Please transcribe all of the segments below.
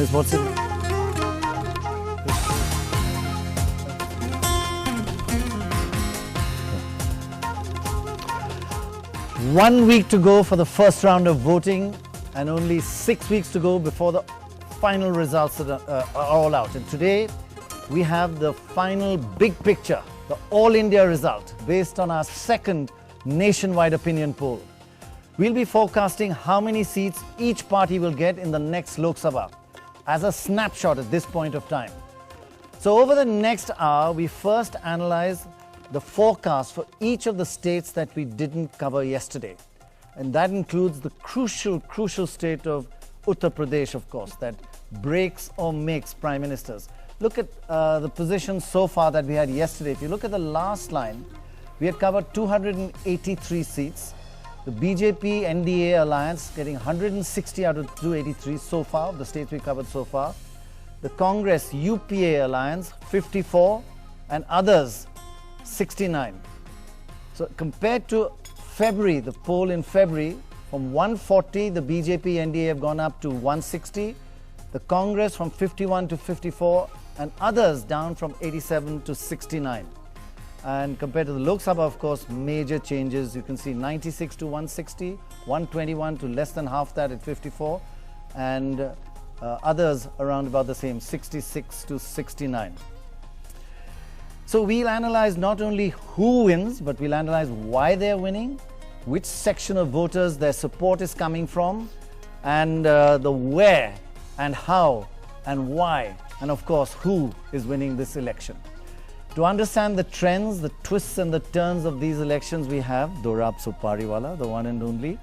is what's it? One week to go for the first round of voting and only 6 weeks to go before the final results that are all out. And today we have the final big picture, the All India result based on our second nationwide opinion poll. We'll be forecasting how many seats each party will get in the next Lok Sabha as a snapshot at this point of time. So over the next hour, we first analyze the forecast for each of the states that we didn't cover yesterday. And that includes the crucial state of Uttar Pradesh, of course, that breaks or makes prime ministers. Look at the positions so far that we had yesterday. If you look at the last line, we had covered 283 seats. The BJP NDA alliance getting 160 out of 283 so far, the states we covered so far. The Congress UPA alliance 54 and others 69. So compared to February, the poll in February, from 140, the BJP NDA have gone up to 160. The Congress from 51 to 54 and others down from 87 to 69. And compared to the Lok Sabha, of course, major changes. You can see 96 to 160, 121 to less than half that at 54, and others around about the same, 66 to 69. So we'll analyze not only who wins, but we'll analyze why they're winning, which section of voters their support is coming from, and the where and how and why, and of course, who is winning this election. To understand the trends, the twists and the turns of these elections, we have Dorab Supariwala, the one and only.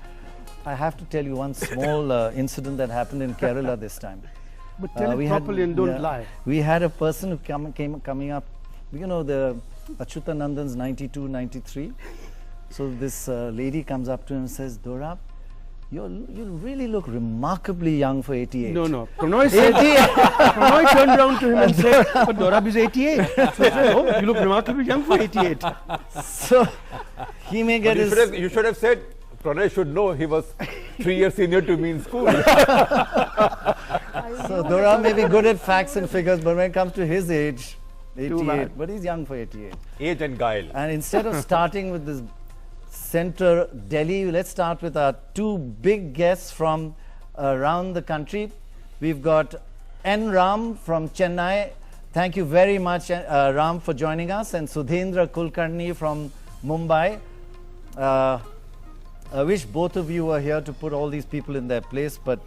I have to tell you one small incident that happened in Kerala this time. But tell it properly and don't lie. We had a person who coming up, you know, the Achyutanandan's 92, 93. So this lady comes up to him and says, Dorab, you really look remarkably young for 88. No. Prannoy said, Prannoy turned around to him and said, but Dorab is 88. So he said, oh, you look remarkably young for 88. So he may get his... You should have said, Prannoy should know he was 3 years senior to me in school. So Dorab may be good at facts and figures, but when it comes to his age, 88, but he's young for 88. Age and guile. And instead of starting with this center Delhi, let's start with our two big guests from around the country. We've got N. Ram from Chennai. Thank you very much, Ram, for joining us, and Sudhendra Kulkarni from Mumbai. I wish both of you were here to put all these people in their place, but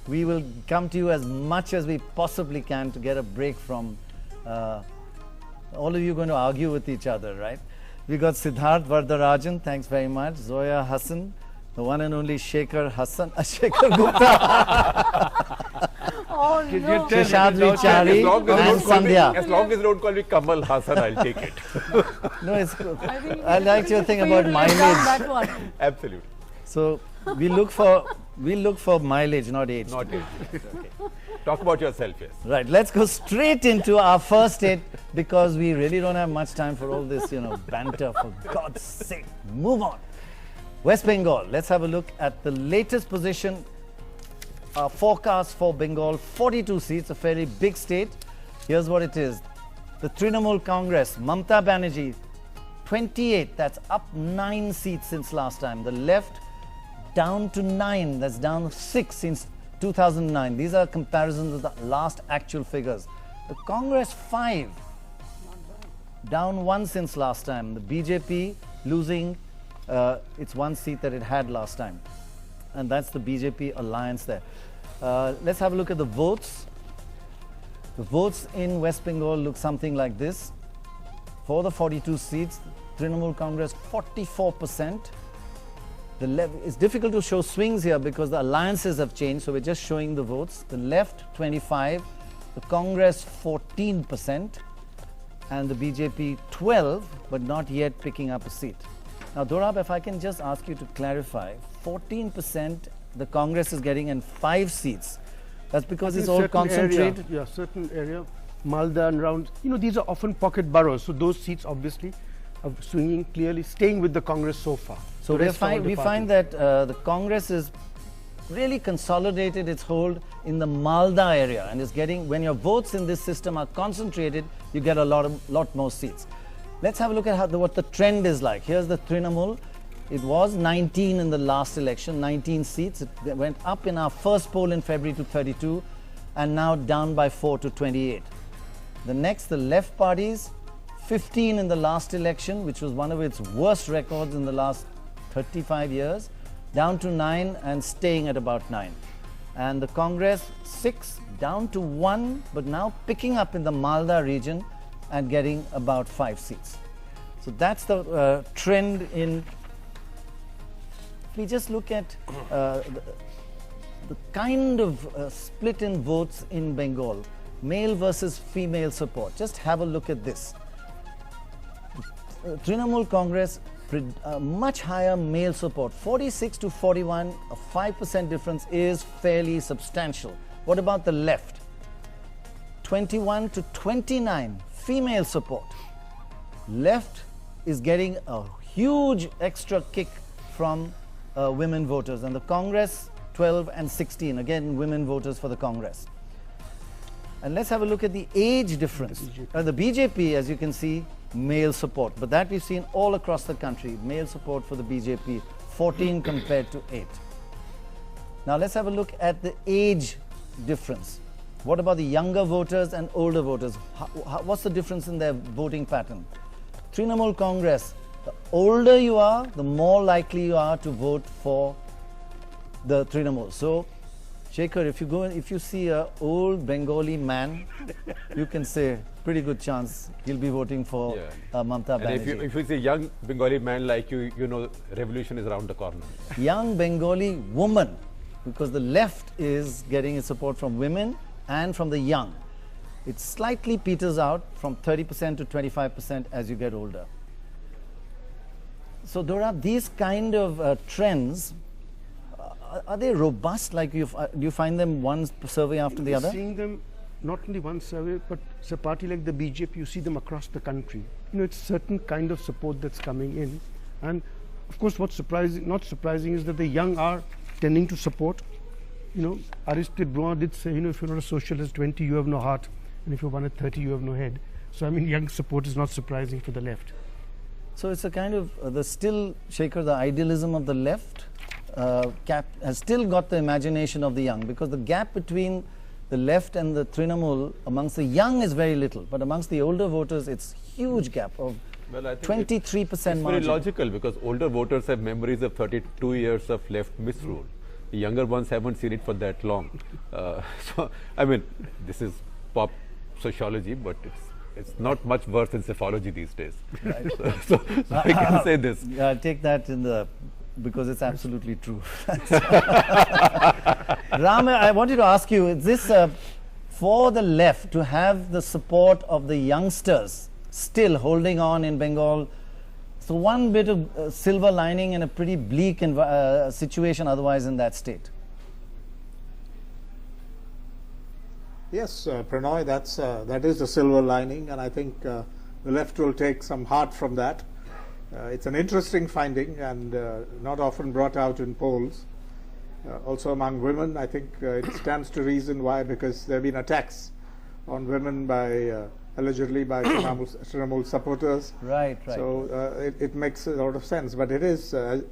we will come to you as much as we possibly can to get a break from all of you going to argue with each other, right? We got Siddharth Vardarajan, thanks very much. Zoya Hassan, the one and only Shekhar Hassan, Shekhar Gupta. Oh no. Sheshadri Chari and Sandhya. As long as you don't call me Kamal Hassan, I'll take it. No, it's good. I liked your thing about mileage. Absolutely. So we look for mileage, not age. Not age. Okay. Talk about yourself, yes. Right, let's go straight into our first state because we really don't have much time for all this, banter, for God's sake. Move on. West Bengal, let's have a look at the latest position. Our forecast for Bengal, 42 seats, a fairly big state. Here's what it is. The Trinamool Congress, Mamata Banerjee, 28, that's up 9 seats since last time. The left, down to 9, that's down 6 since 2009. These are comparisons of the last actual figures. The Congress 5, down 1 since last time. The BJP losing its 1 seat that it had last time. And that's the BJP alliance there. Let's have a look at the votes. The votes in West Bengal look something like this. For the 42 seats, Trinamool Congress 44%. It's difficult to show swings here because the alliances have changed, so we're just showing the votes. The left 25%, the Congress 14%, and the BJP 12%, but not yet picking up a seat. Now, Dorab, if I can just ask you to clarify, 14% the Congress is getting in 5 seats. That's because it's all concentrated. Certain area, Malda and round. These are often pocket boroughs, so those seats obviously are swinging clearly, staying with the Congress so far. So we find that the Congress is really consolidated its hold in the Malda area and is getting, when your votes in this system are concentrated, you get a lot more seats. Let's have a look at what the trend is like. Here's the Trinamool. It was 19 in the last election, 19 seats. It went up in our first poll in February to 32 and now down by 4 to 28. The next, the left parties, 15 in the last election, which was one of its worst records in the last 35 years, down to 9 and staying at about 9. And the Congress, 6 down to 1, but now picking up in the Malda region and getting about 5 seats. So that's the trend in. We just look at the kind of split in votes in Bengal, male versus female support. Just have a look at this. Trinamool Congress, much higher male support, 46 to 41, a 5% difference is fairly substantial. What about the left? 21 to 29 female support. Left is getting a huge extra kick from women voters, and the Congress 12 and 16, again women voters for the Congress. And let's have a look at the age difference. The BJP, as you can see, male support, but that we've seen all across the country, male support for the BJP, 14 compared to 8. Now let's have a look at the age difference. What about the younger voters and older voters? What's the difference in their voting pattern? Trinamool Congress, the older you are, the more likely you are to vote for the Trinamool. So, Shekhar, if you see an old Bengali man, you can say pretty good chance he'll be voting for Mamata Banerjee. And if you see a young Bengali man like you, you know revolution is around the corner. Young Bengali woman, because the left is getting its support from women and from the young. It slightly peters out from 30% to 25% as you get older. So Dora, these kind of trends, are they robust? Like do you find them one survey after the other? Seeing them, not only one survey, but it's a party like the BJP, you see them across the country. You know, it's certain kind of support that's coming in. And of course, what's not surprising is that the young are tending to support. You know, Aristide Briand did say, you know, if you're not a socialist 20, you have no heart. And if you're one at 30, you have no head. So, I mean, young support is not surprising for the left. So it's a kind of, Shekhar, the idealism of the left has still got the imagination of the young, because the gap between the left and the Trinamool amongst the young is very little, but amongst the older voters it's huge gap of 23% it's margin. very logical, because older voters have memories of 32 years of left misrule. The younger ones haven't seen it for that long. So, I mean, this is pop sociology, but it's not much worse than psephology these days. Right. so I can say this. Take that because it's absolutely true. Ram, I wanted to ask you, is this for the left to have the support of the youngsters still holding on in Bengal? So one bit of silver lining in a pretty bleak situation otherwise in that state. Yes, Pranoy, that is the silver lining, and I think the left will take some heart from that. It's an interesting finding and not often brought out in polls. Also among women, I think it stands to reason why, because there have been attacks on women allegedly by Trinamool supporters. Right. So it makes a lot of sense, but it is a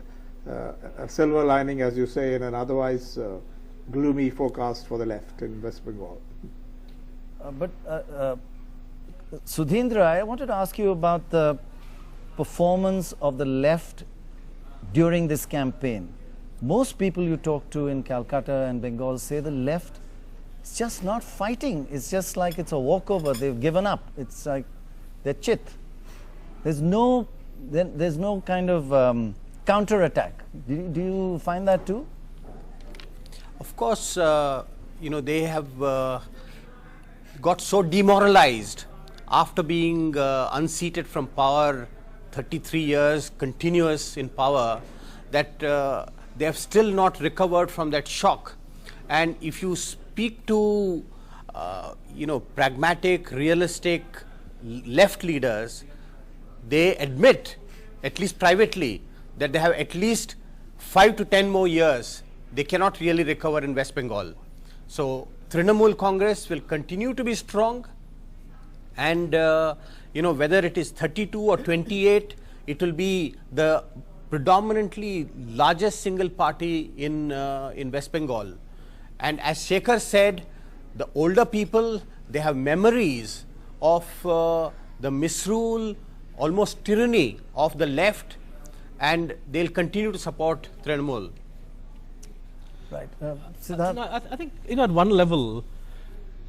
silver lining, as you say, in an gloomy forecast for the left in West Bengal. Sudhindra, I wanted to ask you about the performance of the left during this campaign. Most people you talk to in Calcutta and Bengal say the left is just not fighting. It's just like it's a walkover. They've given up. It's like they're chit. There's no kind of counter-attack. Do you find that too? Of course, they have got so demoralized after being unseated from power, 33 years continuous in power, that they have still not recovered from that shock. And if you speak to pragmatic, realistic left leaders, they admit, at least privately, that they have at least 5 to 10 more years they cannot really recover in West Bengal. So Trinamool Congress will continue to be strong, and whether it is 32 or 28, it will be the predominantly largest single party in West Bengal. And as Shekhar said, the older people, they have memories of the misrule, almost tyranny of the left, and they'll continue to support Trinamool. Right. Siddharth? No, I think, at one level,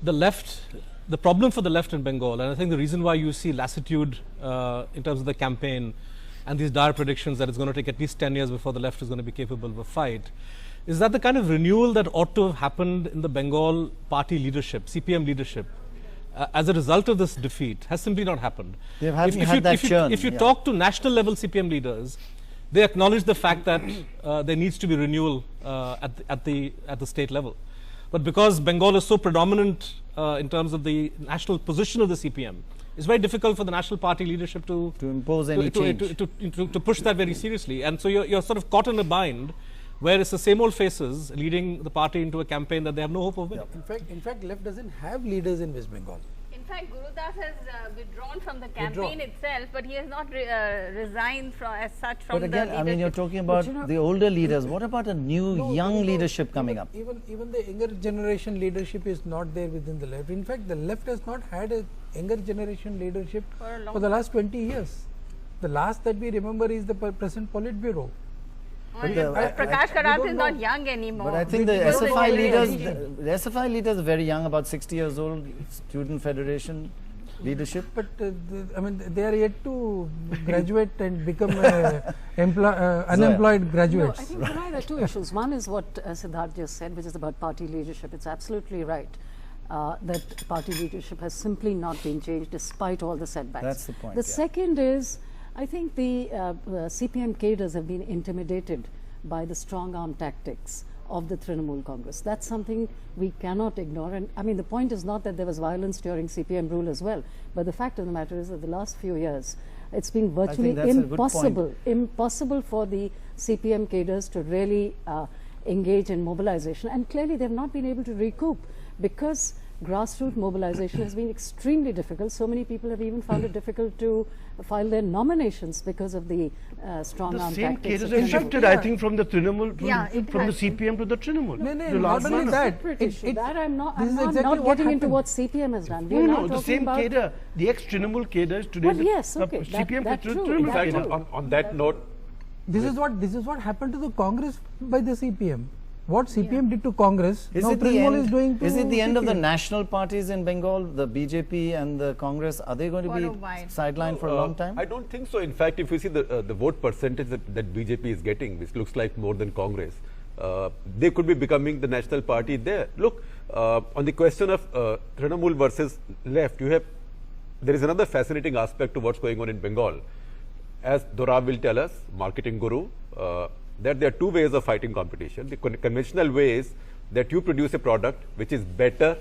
the left, the problem for the left in Bengal, and I think the reason why you see lassitude in terms of the campaign and these dire predictions that it's going to take at least 10 years before the left is going to be capable of a fight, is that the kind of renewal that ought to have happened in the Bengal party leadership, CPM leadership, as a result of this defeat, has simply not happened. They haven't had that churn. If you talk to national level CPM leaders, they acknowledge the fact that there needs to be renewal at the state level. But because Bengal is so predominant in terms of the national position of the CPM, it's very difficult for the national party leadership to impose any change. To push that very seriously. And so you're sort of caught in a bind where it's the same old faces leading the party into a campaign that they have no hope of winning. In fact, left doesn't have leaders in West Bengal. In fact, Gurudas has withdrawn from the campaign itself, but he has not resigned as such from the leadership. But again, I mean, you're talking about the older leaders. What about a new young leadership coming up? Even the younger generation leadership is not there within the left. In fact, the left has not had a younger generation leadership for the last 20 years. The last that we remember is the present Politburo. Prakash Karat is not young anymore. But I think the SFI leaders are very young, about 60 years old, Student Federation leadership. But I mean, they are yet to graduate and become unemployed graduates. No, I think there are two issues. One is what Siddharth just said, which is about party leadership. It's absolutely right that party leadership has simply not been changed despite all the setbacks. That's the point. The second is, I think the CPM cadres have been intimidated by the strong arm tactics of the Trinamool Congress. That's something we cannot ignore. And I mean, the point is not that there was violence during CPM rule as well, but the fact of the matter is that the last few years, it's been virtually impossible for the CPM cadres to really engage in mobilization. And clearly they've not been able to recoup because grassroots mobilization has been extremely difficult. So many people have even found it difficult to file their nominations because of the strong arm tactics. The same cases have shifted, I think, from the Trinamool, from the CPM to the Trinamool. Not only that. I'm not getting into what CPM has done. No, the same cadre, the ex-Trinamool cadre is today CPM Trinamool. On that note, this is what happened to the Congress by the CPM. What CPM did to Congress, is it the end of the national parties in Bengal, the BJP and the Congress? Are they going to be sidelined for a long time? I don't think so. In fact, if you see the vote percentage that BJP is getting, which looks like more than Congress, they could be becoming the national party there. Look, on the question of Trinamool versus left, there is another fascinating aspect to what's going on in Bengal. As Dorab will tell us, marketing guru, that there are two ways of fighting competition. The conventional way is that you produce a product which is better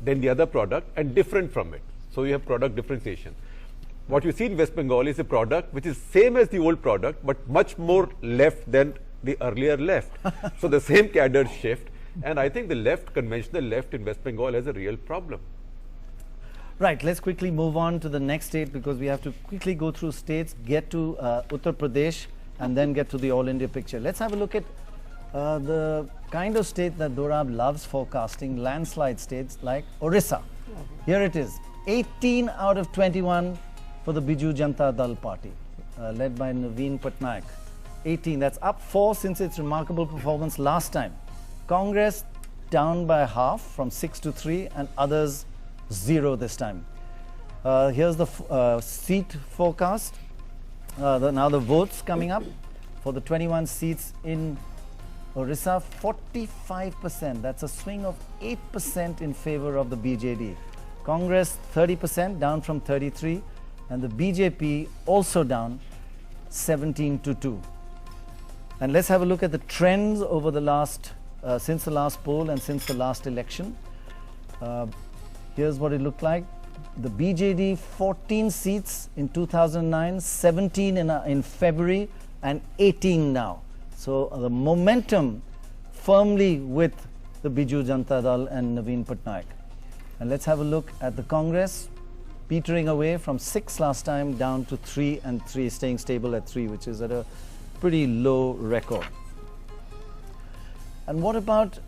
than the other product and different from it. So you have product differentiation. What you see in West Bengal is a product which is same as the old product but much more left than the earlier left. So the same cadre shift, and I think the conventional left in West Bengal has a real problem. Right, let's quickly move on to the next state because we have to quickly go through states, get to Uttar Pradesh, and then get to the all India picture. Let's have a look at the kind of state that Dorab loves forecasting, landslide states like Orissa. Here it is, 18 out of 21 for the Biju Janata Dal party, led by Naveen Patnaik. 18, that's up 4 since its remarkable performance last time. Congress down by half from 6 to 3 and others 0 this time. Here's the seat forecast. Now the votes coming up for the 21 seats in Orissa, 45%. That's a swing of 8% in favor of the BJD. Congress 30%, down from 33, and the BJP also down 17 to 2. And let's have a look at the trends over the last, since the last poll and since the last election. Here's what it looked like. The BJD 14 seats in 2009, 17 in February, and 18 now. So the momentum firmly with the Biju Janata Dal and Naveen Patnaik. And let's have a look at the Congress, petering away from 6 last time down to 3 and 3, staying stable at 3, which is at a pretty low record. And what about,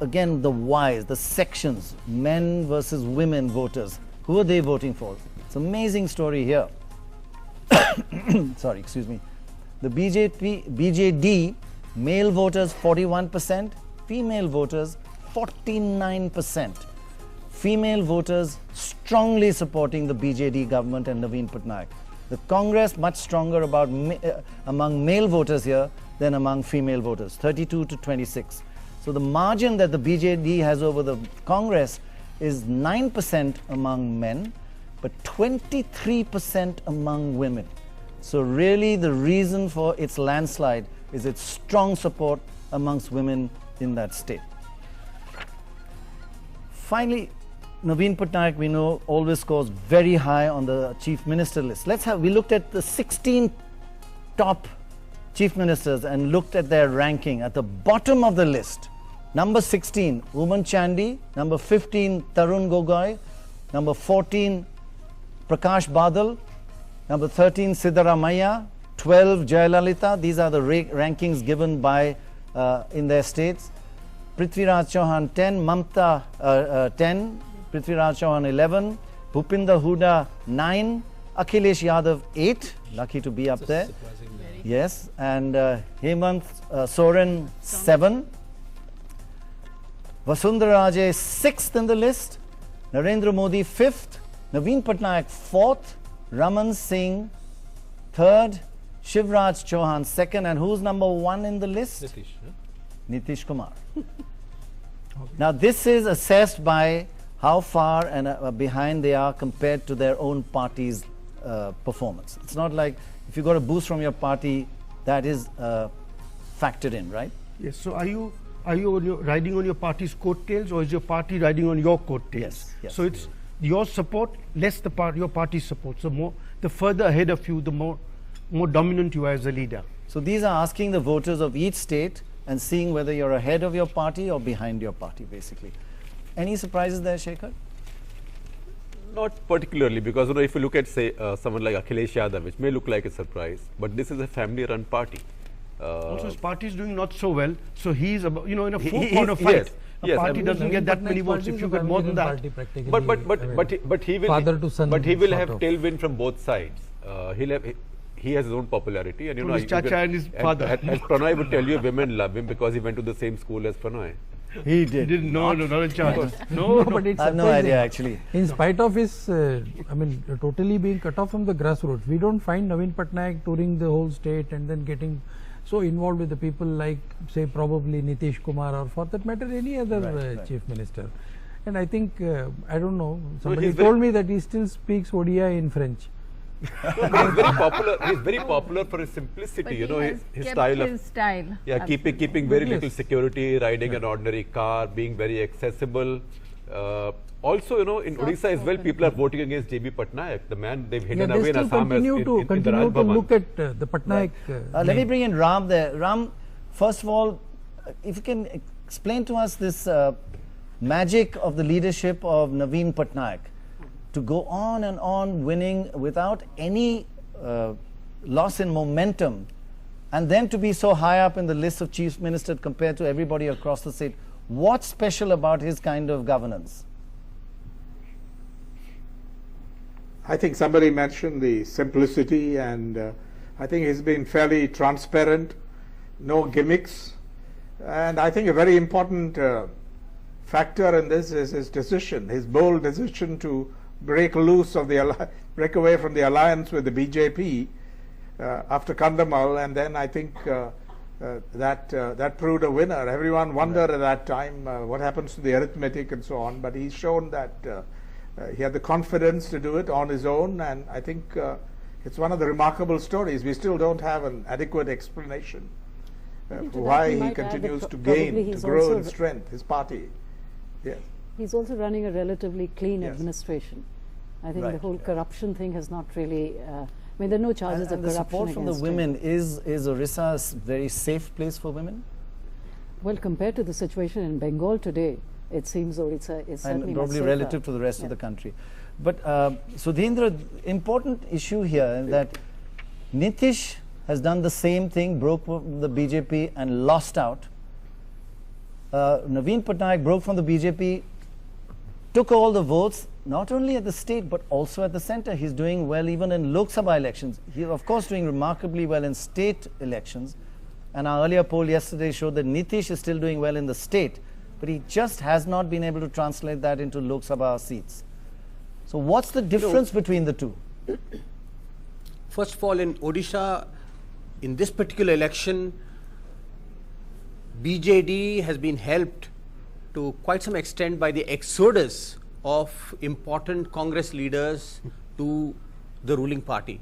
again, the Ys, the sections, men versus women voters? Who are they voting for? It's an amazing story here. Sorry, excuse me. The BJD, male voters 41%, female voters 49%. Female voters strongly supporting the BJD government and Naveen Patnaik. The Congress much stronger about among male voters here than among female voters, 32 to 26. So the margin that the BJD has over the Congress is 9% among men, but 23% among women. So really the reason for its landslide is its strong support amongst women in that state. Finally, Naveen Patnaik, we know, always scores very high on the chief minister list. We looked at the 16 top chief ministers and looked at their ranking. At the bottom of the list, number 16, Umang Chandy, number 15, Tarun Gogoi, number 14, Prakash Badal, number 13, Siddaramaiah, 12, Jayalalitha. These are the rankings given by in their states. Prithviraj Chauhan 10, Mamta 10, Prithviraj Chauhan 11, Bhupinder Hooda 9, Akhilesh Yadav 8, lucky to be up there. Yes, and Hemant Soren 7, Vasundhara Raje 6th in the list, Narendra Modi 5th, Naveen Patnaik 4th, Raman Singh 3rd, Shivraj Chauhan 2nd, and who's number 1 in the list? Nitish, huh? Nitish Kumar. Now this is assessed by how far and behind they are compared to their own party's performance. It's not like if you got a boost from your party, that is factored in, right? Yes. So are you riding on your party's coattails, or is your party riding on your coattails? Yes. Yes. So it's your support less your party's support. So the further ahead of you, the more dominant you are as a leader. So these are asking the voters of each state and seeing whether you're ahead of your party or behind your party, basically. Any surprises there, Shekhar? Not particularly, because if you look at, say, someone like Akhilesh Yadav, which may look like a surprise, but this is a family-run party. Also, his party is doing not so well, so he's about, in a four-corner fight. Yes, party doesn't get that many votes. If you get more than that, but he will have tailwind from both sides. He has his own popularity, and his chacha and his father. As Pranay would tell you, women love him because he went to the same school as Pranay. He did. He didn't. No, not in charge. No, but it's I have no idea actually. In spite of his, totally being cut off from the grassroots, we don't find Naveen Patnaik touring the whole state and then getting so involved with the people like, say, probably Nitish Kumar, or for that matter, any other chief minister. And I think, I don't know, somebody told me that he still speaks Odia in French. He's very popular for his simplicity, his style. Yeah, keeping very little security, riding an ordinary car, being very accessible. Also, in Odisha as well, people are voting against J.B. Patnaik, the man they've hidden away in Assam continue to look at the Patnaik. Let me bring in Ram there. Ram, first of all, if you can explain to us this magic of the leadership of Naveen Patnaik, to go on and on winning without any loss in momentum, and then to be so high up in the list of chief ministers compared to everybody across the state. What's special about his kind of governance? I think somebody mentioned the simplicity, and I think he's been fairly transparent, no gimmicks, and I think a very important factor in this is his decision, his bold decision to break away from the alliance with the BJP after Kandamal, and then I think that proved a winner. Everyone wondered at that time what happens to the arithmetic and so on, but he's shown that he had the confidence to do it on his own, and I think it's one of the remarkable stories. We still don't have an adequate explanation for why he continues to gain, to grow in strength, his party. Yes. He's also running a relatively clean administration. I think the Right. whole corruption thing has not really, I mean, there are no charges of And the corruption support from the against him. women, is Orissa a very safe place for women? Well, compared to the situation in Bengal today, it seems Orissa is certainly And much probably safer. relative to the rest of the country. But Sudhindra, important issue here that Nitish has done the same thing, broke from the BJP and lost out. Naveen Patnaik broke from the BJP, took all the votes, not only at the state but also at the center. He's doing well even in Lok Sabha elections. He's of course doing remarkably well in state elections. And our earlier poll yesterday showed that Nitish is still doing well in the state, but he just has not been able to translate that into Lok Sabha seats. So what's the difference between the two? First of all, in Odisha, in this particular election, BJD has been helped to quite some extent by the exodus of important Congress leaders to the ruling party.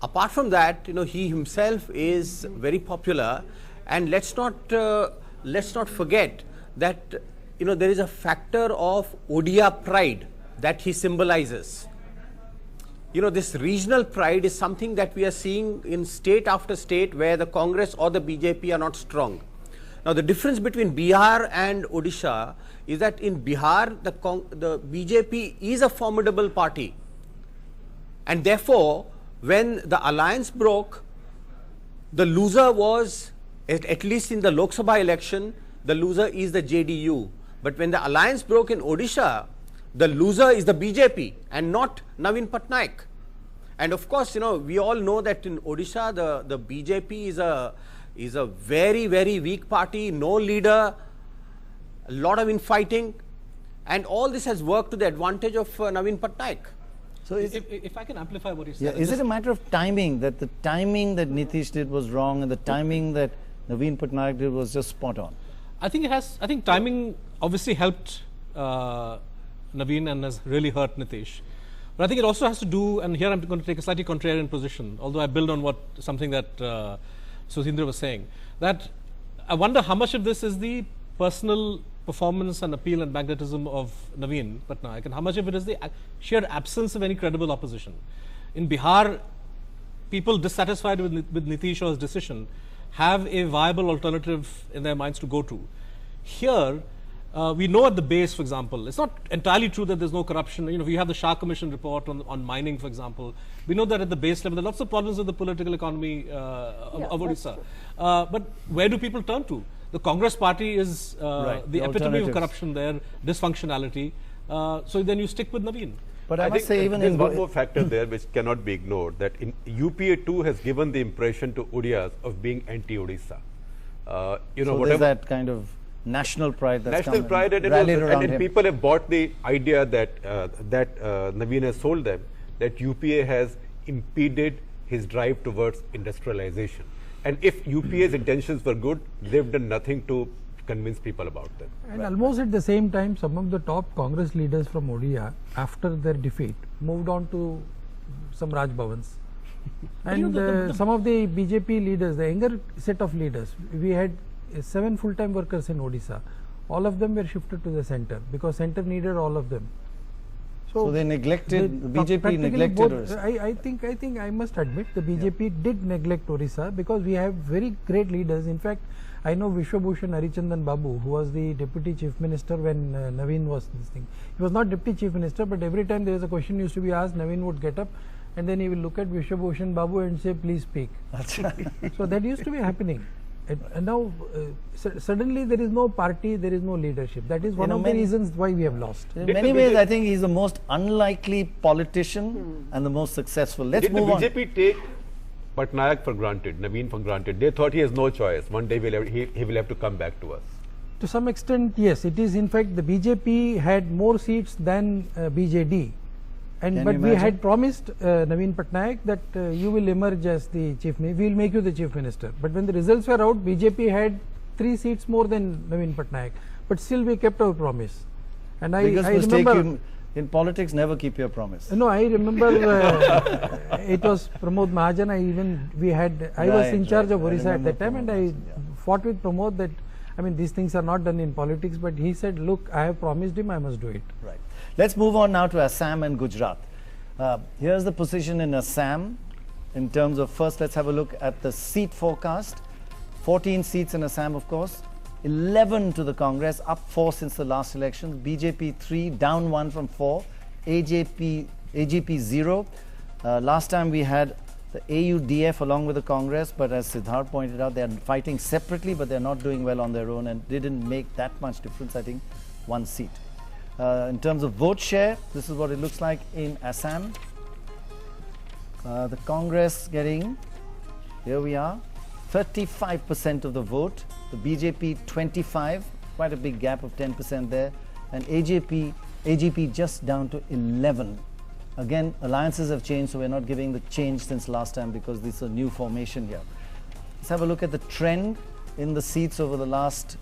Apart from that, he himself is very popular, and let's not forget that there is a factor of Odia pride that he symbolizes. This regional pride is something that we are seeing in state after state where the Congress or the BJP are not strong. Now, the difference between Bihar and Odisha is that in Bihar, the BJP is a formidable party. And therefore, when the alliance broke, the loser was, at least in the Lok Sabha election, the loser is the JDU. But when the alliance broke in Odisha, the loser is the BJP and not Naveen Patnaik. And of course, we all know that in Odisha, the BJP is a very, very weak party, no leader, a lot of infighting, and all this has worked to the advantage of Naveen Patnaik. So If I can amplify what you said. is it a matter of timing, that the timing that Nitish did was wrong and the timing that Naveen Patnaik did was just spot on? I think timing obviously helped Naveen and has really hurt Nitish. But I think it also has to do, and here I'm going to take a slightly contrarian position, although I build on something that Sudhindra was saying, that I wonder how much of this is the personal performance and appeal and magnetism of Naveen Patnaik, and how much of it is the sheer absence of any credible opposition. In Bihar, people dissatisfied with Nitish or his decision have a viable alternative in their minds to go to. Here, we know at the base, for example, it's not entirely true that there's no corruption. We have the Shah Commission report on mining, for example. We know that at the base level, there are lots of problems with the political economy of Odisha. But where do people turn to? The Congress party is the epitome of corruption there, dysfunctionality. So then you stick with Naveen. But I must say, even there's in one more factor there which cannot be ignored, that in UPA too has given the impression to Odias of being anti-Odisha. So there's that kind of national pride that's national pride, and people have bought the idea that Naveen has sold them, that UPA has impeded his drive towards industrialization. And if UPA's intentions were good, they've done nothing to convince people about them. And almost at the same time, some of the top Congress leaders from Odisha, after their defeat, moved on to some Raj Bhavans. And some of the BJP leaders, the younger set of leaders, we had 7 full-time workers in Odisha. All of them were shifted to the center because center needed all of them. So they neglected, the BJP neglected Orissa. I think I must admit the BJP did neglect Orissa because we have very great leaders. In fact, I know Vishwabhushan Harichandan Babu, who was the Deputy Chief Minister when Naveen was this thing. He was not Deputy Chief Minister, but every time there was a question used to be asked, Naveen would get up and then he will look at Vishwabhushan Babu and say, please speak. So that used to be happening. And now suddenly there is no party, there is no leadership. That is one of the reasons why we have lost. In many ways, I think he's the most unlikely politician and the most successful. Let's move on. Did the BJP take Patnaik for granted, Naveen for granted? They thought he has no choice. One day he will have to come back to us. To some extent, yes. It is, in fact, the BJP had more seats than BJD. But we had promised Naveen Patnaik that you will emerge as the chief minister. We will make you the chief minister. But when the results were out, BJP had 3 seats more than Naveen Patnaik. But still, we kept our promise. And I remember in politics, never keep your promise. No, I remember it was Pramod Mahajan. I was in charge of Orissa at that time, and I fought with Pramod that, these things are not done in politics. But he said, look, I have promised him, I must do it. Right. Let's move on now to Assam and Gujarat. Here's the position in Assam in terms of, first let's have a look at the seat forecast. 14 seats in Assam, of course. 11 to the Congress, up 4 since the last election. BJP 3, down 1 from 4. AGP 0. Last time we had the AUDF along with the Congress, but as Siddharth pointed out, they are fighting separately, but they're not doing well on their own and didn't make that much difference, I think, 1 seat. In terms of vote share, this is what it looks like in Assam. The Congress getting, here we are, 35% of the vote. The BJP 25, quite a big gap of 10% there. And AGP just down to 11. Again, alliances have changed, so we're not giving the change since last time because this is a new formation here. Let's have a look at the trend in the seats over the last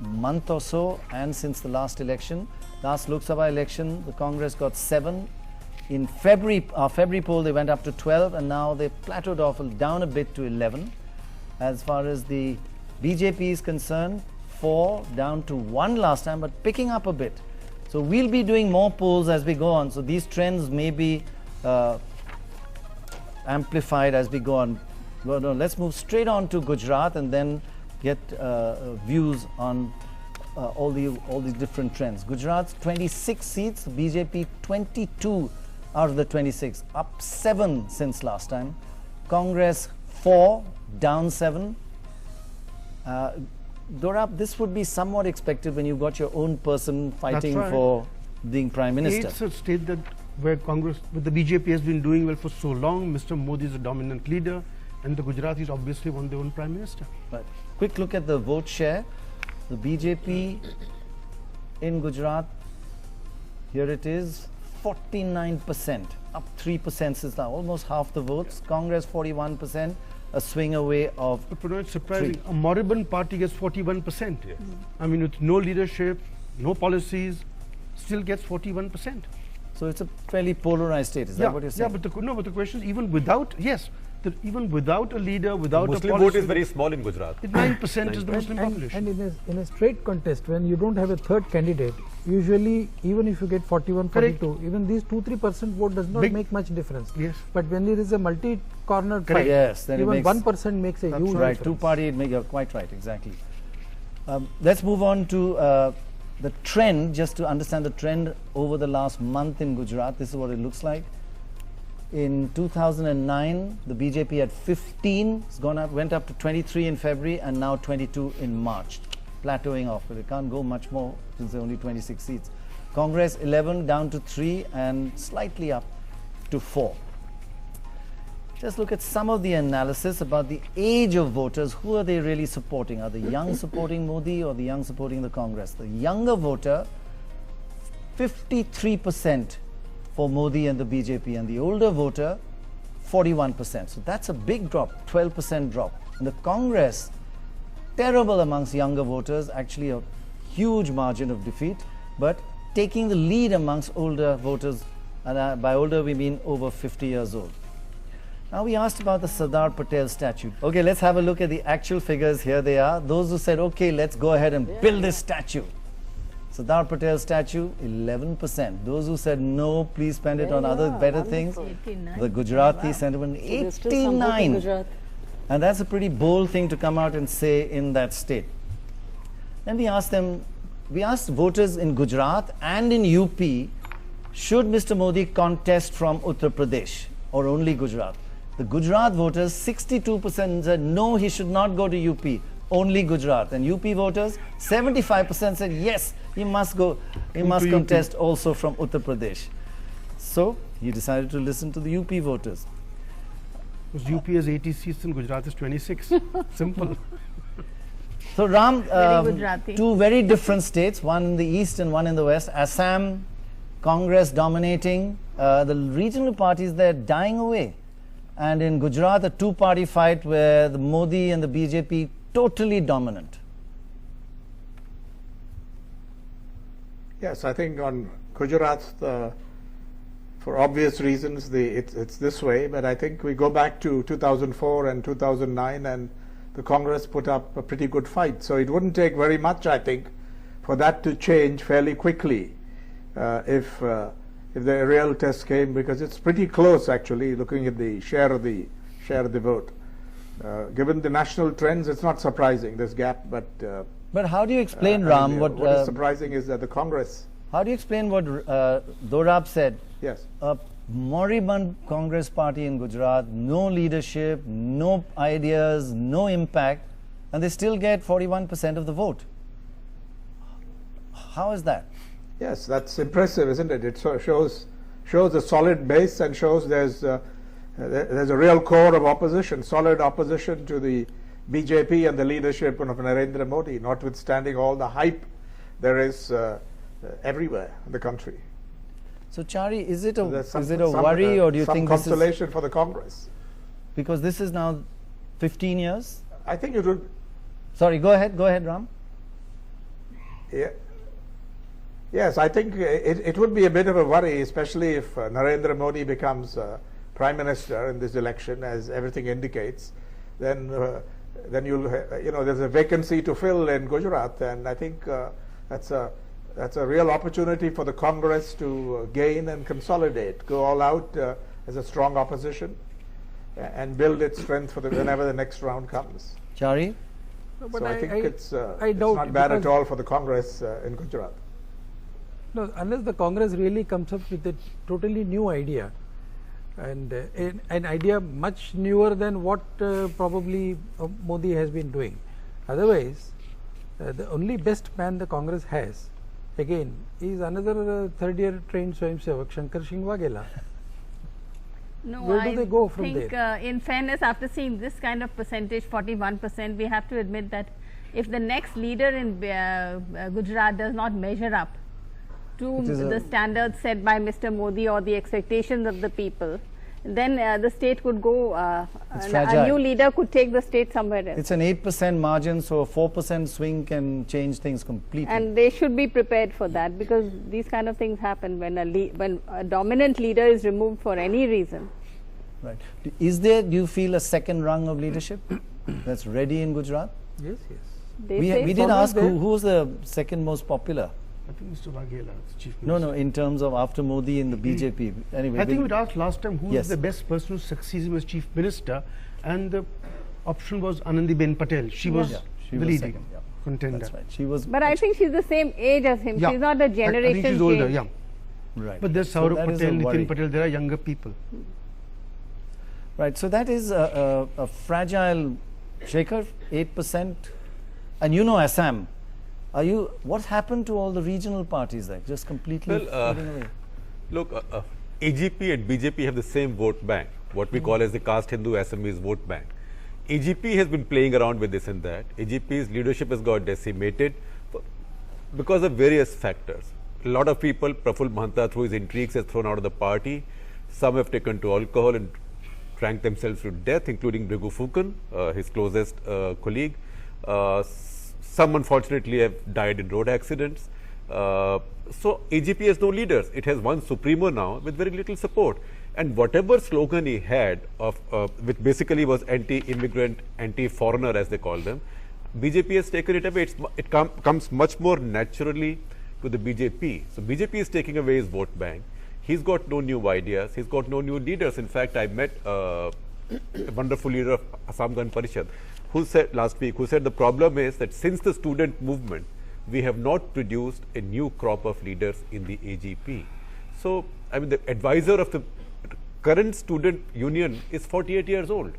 month or so and since the last election. Last Lok Sabha election, the Congress got 7. In February poll, they went up to 12, and now they plateaued off down a bit to 11. As far as the BJP is concerned, 4 down to 1 last time, but picking up a bit. So we'll be doing more polls as we go on. So these trends may be amplified as we go on. Well, no, let's move straight on to Gujarat and then get views on all these different trends. Gujarat's 26 seats, BJP 22 out of the 26, up 7 since last time. Congress 4, down 7. Dorab, this would be somewhat expected when you've got your own person fighting for being Prime Minister. It's a state that where Congress, with the BJP has been doing well for so long. Mr. Modi is a dominant leader, and the Gujaratis obviously want their own Prime Minister. Right. Quick look at the vote share. The BJP in Gujarat, here it is, 49%, up 3% since now, almost half the votes. Congress 41%, a swing away of. But Pranay, it's surprising. A moribund party gets 41%. Yes. I mean, with no leadership, no policies, still gets 41%. So it's a fairly polarized state. Is that what you're saying? Yeah, but the question is, even without even without a leader, without a Muslim policy, vote is very small in Gujarat. 9% is the Muslim population. And in a straight contest, when you don't have a third candidate, usually even if you get 41, 42, even these 2-3% vote does not make much difference. Yes. But when there is a multi-cornered fight, yes, then even it makes 1% makes a huge difference. Right, two-party, you're quite right, exactly. Let's move on to the trend, just to understand the trend over the last month in Gujarat. This is what it looks like. In 2009, the BJP had 15, it's gone up, went up to 23 in February, and now 22 in March, plateauing off, but it can't go much more since there are only 26 seats. Congress 11 down to 3 and slightly up to 4. Just look at some of the analysis about the age of voters. Who are they really supporting? Are the young supporting Modi or the young supporting the Congress? The younger voter, 53% for Modi and the BJP, and the older voter, 41%. So that's a big drop, 12% drop. And the Congress, terrible amongst younger voters, actually a huge margin of defeat, but taking the lead amongst older voters, and by older we mean over 50 years old. Now we asked about the SARDAR PATEL statue. Okay, let's have a look at the actual figures. Here they are. Those who said, okay, let's go ahead and build this statue. SARDAR Patel statue, 11%. Those who said no, please spend it on other better things. 89. The Gujarati sentiment, 89. And that's a pretty bold thing to come out and say in that state. Then we asked voters in Gujarat and in UP, should Mr. Modi contest from Uttar Pradesh or only Gujarat? The Gujarat voters, 62% said no, he should not go to UP, only Gujarat. And UP voters, 75% said yes, he must go, he must contest also from Uttar Pradesh. So he decided to listen to the UP voters. Because UP has 80 seats and Gujarat is 26. Simple. So Ram, Gujarati. two very different states, one in the east and one in the west. Assam, Congress dominating, the regional parties there dying away. And in Gujarat, a two-party fight where the Modi and the BJP totally dominant. Yes, I think on Gujarat, for obvious reasons, it's this way. But I think we go back to 2004 and 2009, and the Congress put up a pretty good fight. So it wouldn't take very much, I think, for that to change fairly quickly. if the real test came, because it's pretty close actually, looking at the share of the vote. Given the national trends, it's not surprising, this gap, but how do you explain, Ram, what is surprising is that the Congress... How do you explain what Dorab said? Yes. A moribund Congress party in Gujarat, no leadership, no ideas, no impact, and they still get 41% of the vote. How is that? Yes, that's impressive, isn't it? It shows a solid base and shows there's a real core of opposition, solid opposition to the BJP and the leadership of Narendra Modi, notwithstanding all the hype there is everywhere in the country. So, Chari, is it a some worry, or do you think this is consolation for the Congress? Because this is now 15 years? I think it would... Sorry, go ahead, Ram. Yeah. Yes, I think it would be a bit of a worry, especially if Narendra Modi becomes Prime Minister in this election, as everything indicates. Then you'll, there's a vacancy to fill in Gujarat, and I think that's a real opportunity for the Congress to gain and consolidate, go all out as a strong opposition, and build its strength for whenever the next round comes. Chari? No, so I think it's not bad at all for the Congress in Gujarat. No, unless the Congress really comes up with a totally new idea, and an idea much newer than what probably Modi has been doing. Otherwise, the only best man the Congress has, again, is another third-year trained Swayamsevak, Shankar Singh Waghela. No, where do they go from there? I think in fairness, after seeing this kind of percentage, 41%, we have to admit that if the next leader in Gujarat does not measure up to the standards set by Mr. Modi or the expectations of the people, then the state could go, a new leader could take the state somewhere else. It's an 8% margin, so a 4% swing can change things completely. And they should be prepared for that, because these kind of things happen when a dominant leader is removed for any reason. Right. Do you feel a second rung of leadership that's ready in Gujarat? Yes, yes. We did ask who was the second most popular. I think Mr. Waghela is Chief Minister. No, in terms of after Modi in the BJP. Anyway, I think we asked last time who yes. is the best person who succeeds him as Chief Minister, and the option was Anandiben Patel. She was the leading contender. That's right. She was. But I think she's the same age as him. She's not a generation. I think she's older. change. Yeah. Right. But there's Saurabh Patel, Nitin Patel. There are younger people. Right. So that is a fragile shaker, 8%, and Assam. What happened to all the regional parties there? Just completely fading away. Look, AGP and BJP have the same vote bank, what we call as the caste Hindu Assamese vote bank. AGP has been playing around with this and that. AGP's leadership has got decimated because of various factors. A lot of people, Praful Mahanta through his intrigues has thrown out of the party. Some have taken to alcohol and drank themselves to death, including Brigu Phukan, his closest colleague. Some unfortunately have died in road accidents. So AGP has no leaders. It has one supremo now with very little support. And whatever slogan he had of which basically was anti-immigrant, anti-foreigner as they call them, BJP has taken it away. It comes much more naturally to the BJP. So BJP is taking away his vote bank. He's got no new ideas. He's got no new leaders. In fact, I met a wonderful leader of Assam Gan Parishad who said last week, the problem is that since the student movement, we have not produced a new crop of leaders in the AGP. So, I mean, the advisor of the current student union is 48 years old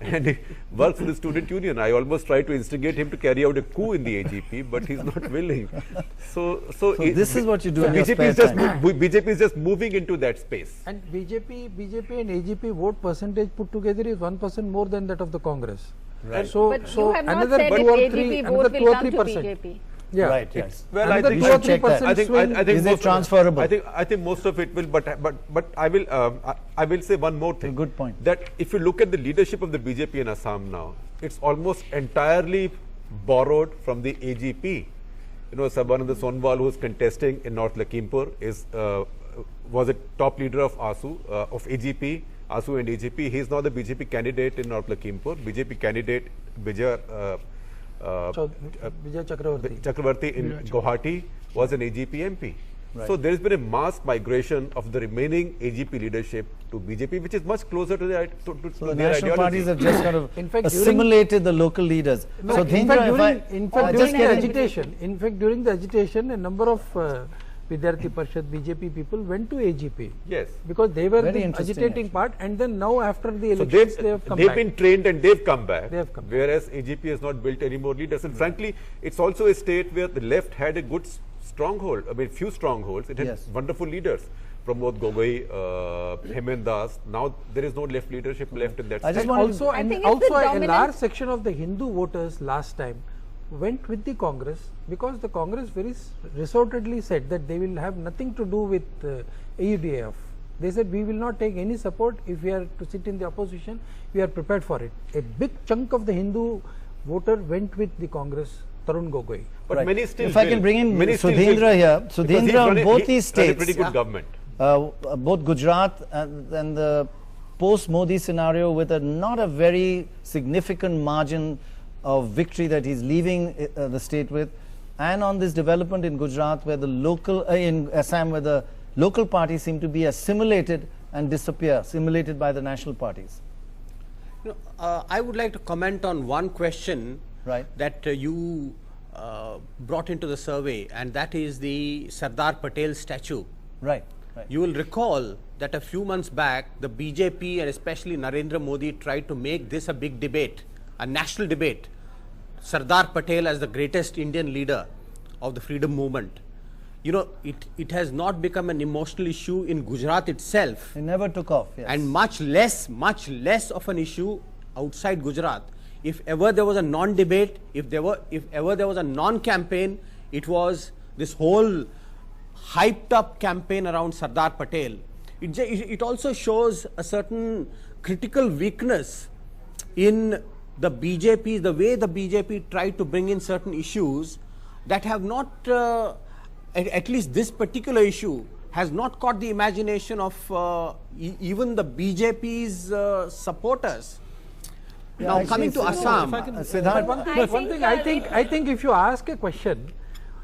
and he works in the student union. I almost tried to instigate him to carry out a coup in the AGP, but he's not willing. So this is what you do. So BJP is just moving into that space. And BJP and AGP vote percentage put together is 1% more than that of the Congress. Right. So another 2 or 3%. Yeah. Right. Yes. Well, I think 2 or 3% swing. I think is it transferable? I think most of it will, but I will say one more thing. A good point. That if you look at the leadership of the BJP in Assam now, it's almost entirely borrowed from the AGP. Sabananda Sonwal, who is contesting in North Lakhimpur, was a top leader of of AGP. ASU and AGP. He is now the BJP candidate in North Lakhimpur. BJP candidate Vijay Chakravarti in Guwahati was an AGP MP. Right. So there has been a mass migration of the remaining AGP leadership to BJP, which is much closer to their, So the their national ideology. parties have just kind of In fact, assimilated the local leaders. No, So in fact, Dhendra, during during the agitation, a number of Vidyarthi Parishad BJP people went to AGP. Yes. Because they were Very the interesting, agitating actually. part, and then now after the So elections, they have come they've back. been trained and they've come back. They have come back. Whereas AGP has not built any more leaders. And frankly, it's also a state where the left had a good stronghold. I mean, few strongholds. It had Yes. wonderful leaders. Pramod Gogoi, Hemant Das. Now there is no left leadership left in that I just state. want Also, I and think it's the also a dominant- large section of the Hindu voters last time went with the Congress, because the Congress very resortedly said that they will have nothing to do with AUDF. They said we will not take any support. If we are to sit in the opposition, we are prepared for it. A big chunk of the Hindu voter went with the Congress, Tarun Gogoi. But Right. many still If I can will. bring in Many still Sudhendra will. here. Because Sudhendra, he's run on a- both he these ran a states, pretty good government. both Gujarat and the post-Modi scenario, with not a very significant margin of victory that he's leaving the state with, and on this development in Gujarat, where the local, in Assam, where the local parties seem to be assimilated and disappear, assimilated by the national parties. You know, I would like to comment on one question Right. that you brought into the survey, and that is the Sardar Patel statue. Right. Right. You will recall that a few months back, the BJP and especially Narendra Modi tried to make this a big debate, a national debate. Sardar Patel as the greatest Indian leader of the freedom movement. You know, it has not become an emotional issue in Gujarat itself, It never took off. Yes. and much less of an issue outside Gujarat. If ever there was a non-debate, if ever there was a non-campaign, it was this whole hyped up campaign around Sardar Patel. It also shows a certain critical weakness in the BJP, the way the BJP tried to bring in certain issues that have not, at least this particular issue, has not caught the imagination of even the BJP's supporters. Yeah, Now actually, coming to Siddharth- Assam, Siddharth, One thing I think if you ask a question,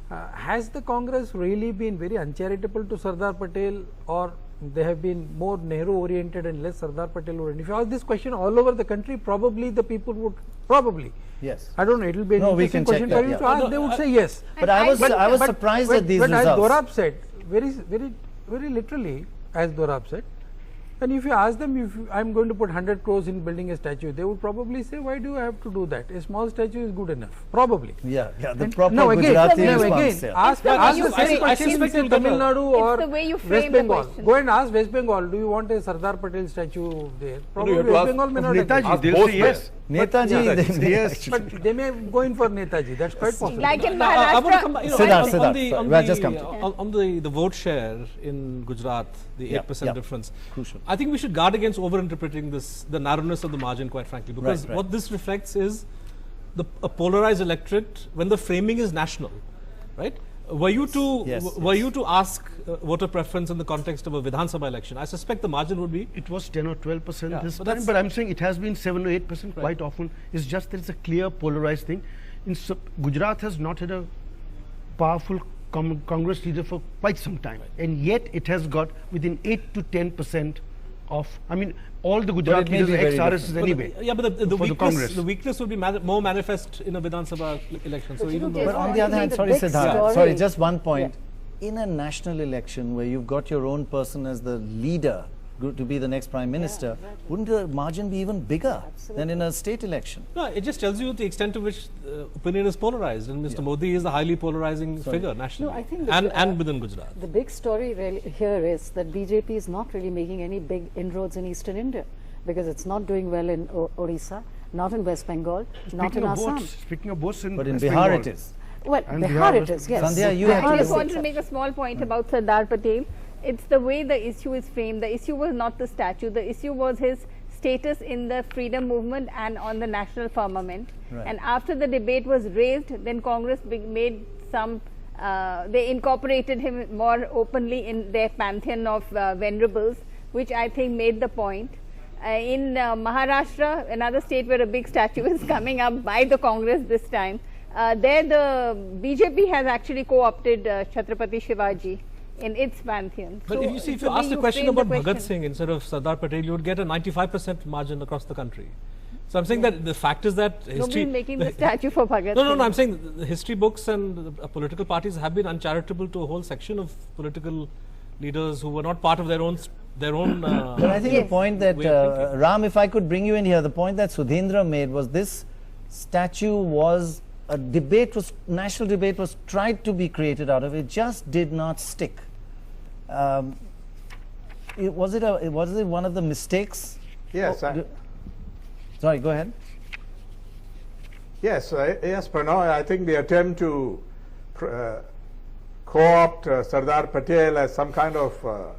has the Congress really been very uncharitable to Sardar Patel, or they have been more Nehru oriented and less Sardar Patel oriented? If you ask this question all over the country, probably the people would yes. I don't know, it will be an No, we interesting can check question for that, you yeah. to ask. They would say yes. But I was surprised at these but results. as Dorab said, very literally, as Dorab said, and if you ask them, if I'm going to put 100 crores in building a statue, they would probably say, why do I have to do that? A small statue is good enough, probably. Yeah, the And proper again, Gujarati no, response. again, Yeah. ask the way the you same frame- questions I in suspect Tamil the- Nadu it's or the way you West frame the Bengal. question. Go and ask West Bengal, do you want a Sardar Patel statue there? Probably you have to West ask Bengal may not Netaji, agree. Ask they'll both say yes. Netaji, Yeah, they may yes. actually- But they may go in for Netaji, that's quite possible. Like in I want to come Maharashtra, back, you know, Siddharth, on Siddharth, the, sorry, on we are the, just come to on the vote share in Gujarat, the 8% yeah. difference. Crucial. I think we should guard against over-interpreting this, the narrowness of the margin, quite frankly, because Right. what this reflects is a polarized electorate when the framing is national, right? Were you to ask voter preference in the context of a Vidhan Sabha election, I suspect the margin would be. It was 10 or 12% Yeah, this but time, that's- but I'm saying it has been 7 or 8% quite often. It's just that it's a clear polarized thing. Gujarat has not had a powerful Congress leader for quite some time, and yet it has got within 8 to 10% of, I mean, all the Gujarat it may leaders be are very ex-RSS different. anyway. Yeah, but the for the Congress. weakness would be more manifest in a Vidhan Sabha election. So even though But on the other hand, The sorry, big Siddharth, story- sorry, just one point. In a national election where you've got your own person as the leader to be the next prime minister, wouldn't the margin be even bigger than in a state election? No, it just tells you the extent to which opinion is polarized, and Mr. Modi is the highly polarizing figure nationally, No, I think and within Gujarat. The big story really here is that BJP is not really making any big inroads in Eastern India, because it's not doing well in Orissa, not in West Bengal, not in Assam. Speaking of both, But in West Bihar Bengal. it is. Well, And Bihar Bihar it was- is, yes. Sandhya, you Bihar have to I is just listen. want to make a small point about Sardar Patel. It's the way the issue is framed. The issue was not the statue. The issue was his status in the freedom movement and on the national firmament. Right. And after the debate was raised, then Congress made some, they incorporated him more openly in their pantheon of venerables, which I think made the point. In Maharashtra, another state where a big statue is coming up by the Congress this time, there the BJP has actually co-opted Chhatrapati Shivaji in its pantheon. But So if you see, if the you way ask the question frame the about Bhagat question- Singh instead of Sardar Patel, you would get a 95% margin across the country. So I'm saying that the fact is that history. Nobody's making the statue for Bhagat No, no, Singh. no. I'm saying the history books and the political parties have been uncharitable to a whole section of political leaders who were not part of their own. But I think the Yes. point that, way of thinking. Ram, if I could bring you in here, the point that Sudhindra made was this statue was a debate, national debate was tried to be created out of it, just did not stick. Was it one of the mistakes? Yes, Sorry, go ahead. yes, yes, Pranoy. I think the attempt to co-opt Sardar Patel as some kind of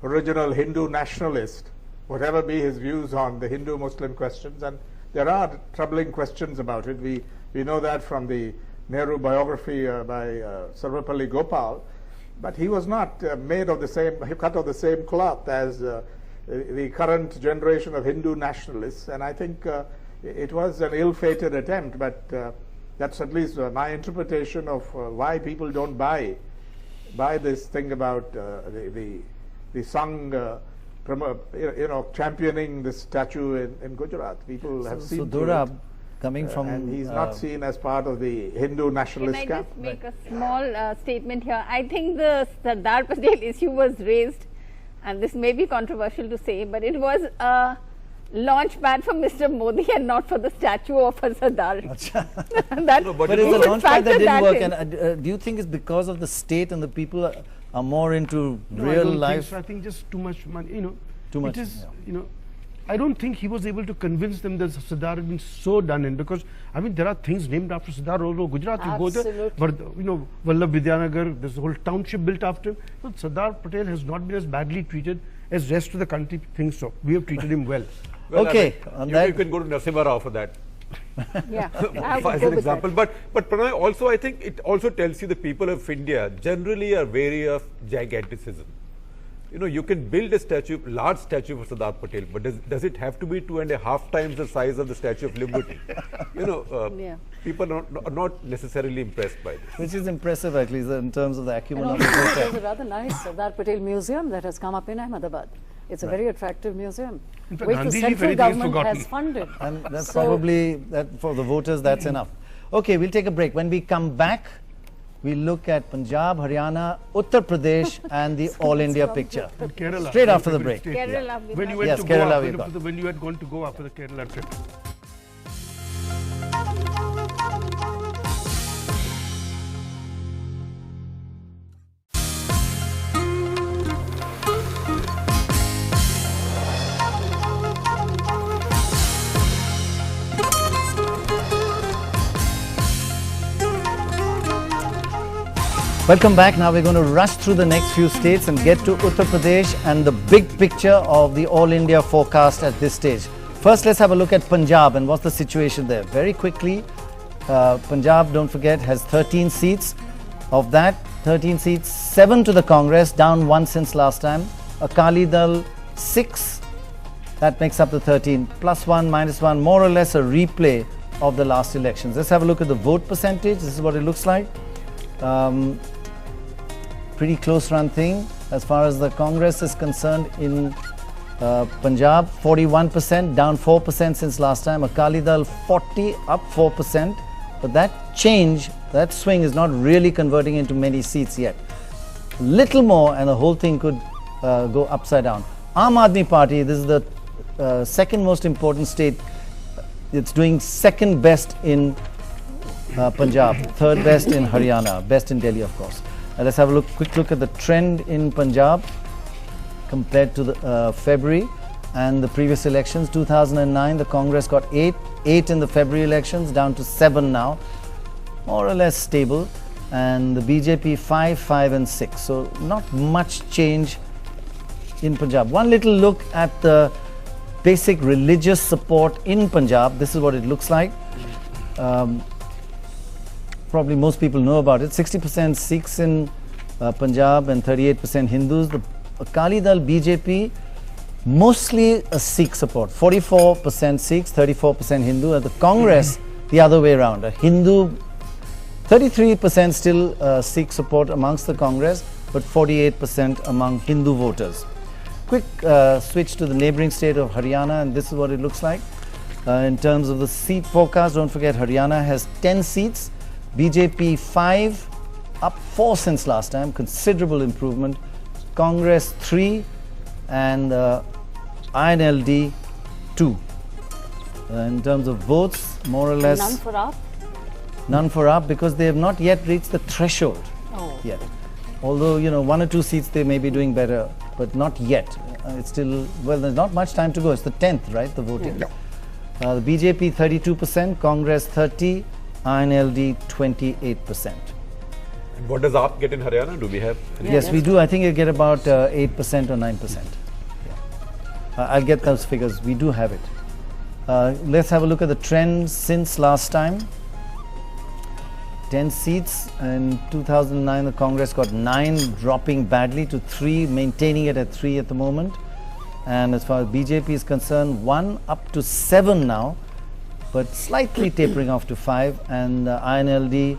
original Hindu nationalist, whatever be his views on the Hindu-Muslim questions, and there are troubling questions about it. We know that from the Nehru biography by Sarvapalli Gopal, but he was not made of the same, cut of the same cloth as the current generation of Hindu nationalists, and I think it was an ill-fated attempt, but that's at least my interpretation of why people don't buy this thing about the Sangh championing this statue in Gujarat. People have So seen through Dorab, it, coming from and he's not seen as part of the Hindu Can nationalist I camp. just make a small statement here? I think the Sardar Patel issue was raised, and this may be controversial to say, but it was a launch pad for Mr. Modi and not for the statue of a Sardar. That, but But it it's was a a launch pad that didn't work. in. And do you think it's because of the state and the people are more into No, I real don't think life? so. I think just too much money. Too much, It is, yeah. I don't think he was able to convince them that Sardar had been so done in, because I mean there are things named after Sardar all over Gujarat. You go there, Absolutely. but Vallabh Vidyanagar, there's a whole township built after him. But Sardar Patel has not been as badly treated as rest of the country thinks so. We have treated him well. Well, Okay, on you that- can go to Narasimha Rao for that. Yeah, I would as go an with example. that. But Pranay, also I think it also tells you the people of India generally are wary of giganticism. You can build a statue, large statue for Sardar Patel, but does it have to be 2.5 times the size of the Statue of Liberty? Yeah. People are not necessarily impressed by this. Which is impressive, at least, in terms of the And acumen of also, the there's protest. a rather nice Sardar Patel museum that has come up in Ahmedabad. It's a very attractive museum, In fact, which the Gandhiji, if central anything, is government forgotten. has funded. And that's So- probably, that for the voters, that's enough. Okay, we'll take a break. When we come back, we'll look at Punjab, Haryana, Uttar Pradesh, and the All India picture. And Kerala. Straight my after the favorite break. state. Kerala, we When you have- went Yes, to Kerala Goa, we've got. when you had gone to Goa for the Kerala trip. Welcome back. Now we're going to rush through the next few states and get to Uttar Pradesh and the big picture of the All India forecast at this stage. First, let's have a look at Punjab and what's the situation there. Very quickly, Punjab, don't forget, has 13 seats. Of that, 13 seats, 7 to the Congress, down 1 since last time. Akali Dal, 6. That makes up the 13. +1, -1, more or less a replay of the last elections. Let's have a look at the vote percentage. This is what it looks like. Pretty close run thing as far as the Congress is concerned in Punjab. 41%, down 4% since last time. Akali Dal 40, up 4%. But that change, that swing is not really converting into many seats yet. Little more and the whole thing could go upside down. Aam Aadmi Party, this is the second most important state. It's doing second best in Punjab, third best in Haryana, best in Delhi, of course. Let's have a quick look at the trend in Punjab compared to the February and the previous elections. 2009, the Congress got 8 in the February elections, down to 7 now, more or less stable. And the BJP 5 and 6. So not much change in Punjab. One little look at the basic religious support in Punjab. This is what it looks like. Probably most people know about it. 60% Sikhs in Punjab and 38% Hindus. The Akali Dal BJP, mostly a Sikh support. 44% Sikhs, 34% Hindu. At the Congress, the other way around. A Hindu, 33% still Sikh support amongst the Congress, but 48% among Hindu voters. Quick switch to the neighboring state of Haryana, and this is what it looks like. In terms of the seat forecast, don't forget Haryana has 10 seats, BJP 5, up 4 since last time, considerable improvement. Congress 3 and INLD 2. In terms of votes, more or less. None for AAP? None for AAP because they have not yet reached the threshold yet. Although, you know, 1 or 2 seats they may be doing better, but not yet. It's still, well, there's not much time to go. It's the 10th, right, the voting. The BJP 32%, Congress 30%, INLD 28%. And what does AAP get in Haryana? Do we have? Yes, we do. I think you get about 8% or 9%. I'll get those figures. We do have it. Let's have a look at the trend since last time. 10 seats. In 2009, the Congress got 9, dropping badly to 3, maintaining it at 3 at the moment. And as far as BJP is concerned, 1 up to 7 now, but slightly tapering off to 5. And INLD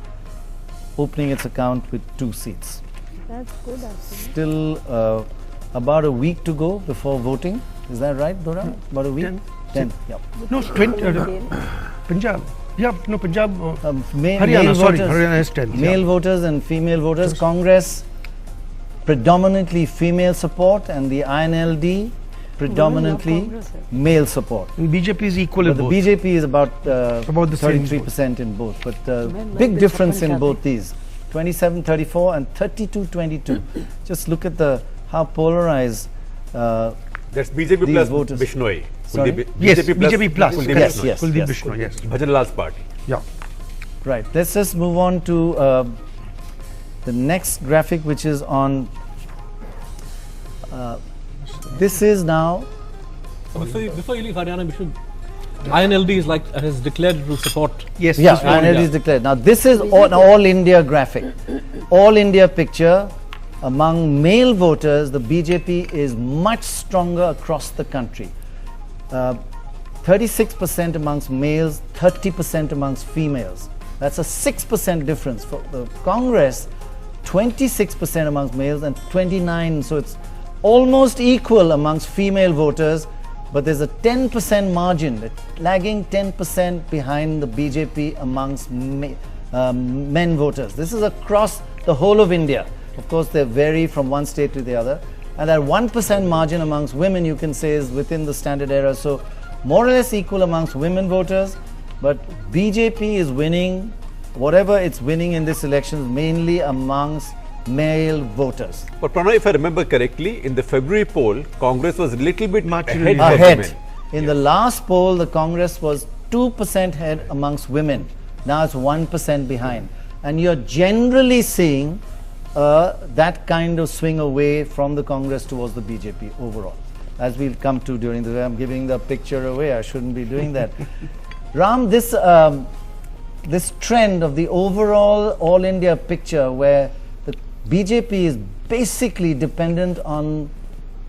opening its account with 2 seats. That's good, actually. Still about a week to go before voting. Is that right, Dora? About a week? 10. Yeah. No, 20. Punjab. Yeah, no, Punjab. Haryana, sorry, Haryana has 10. Male voters and female voters. Congress, predominantly female support, and the INLD, predominantly male support. And BJP is equal in but both. The BJP is about the 33% in both. But big difference in both these. 27-34 and 32-22. Just look at how polarized that's BJP plus voters. Bishnoi. Sorry? Yes, BJP plus. Yes. Kuldeep Bishnoi, yes. Bhajan Lal's party. Yeah. Right. Let's just move on to the next graphic, which is on. This is now. So before you leave Haryana, INLD is has declared to support. Yes. Yeah, INLD is declared. Now this is an all India graphic, all India picture. Among male voters, the BJP is much stronger across the country. 36% amongst males, 30% amongst females. That's a 6% difference. For the Congress, 26% amongst males and 29%. So it's almost equal amongst female voters, but there's a 10% margin, lagging 10% behind the BJP amongst men voters. This is across the whole of India. Of course, they vary from one state to the other. And that 1% margin amongst women, you can say, is within the standard error. So more or less equal amongst women voters. But BJP is winning, whatever it's winning in this election, mainly amongst male voters. But Pranay, if I remember correctly, in the February poll, Congress was a little bit ahead. Ahead. In the last poll, the Congress was 2% ahead amongst women. Now it's 1% behind. And you're generally seeing that kind of swing away from the Congress towards the BJP overall. As we'll come to during the day, I'm giving the picture away. I shouldn't be doing that. Ram, this trend of the overall all India picture where the BJP is basically dependent on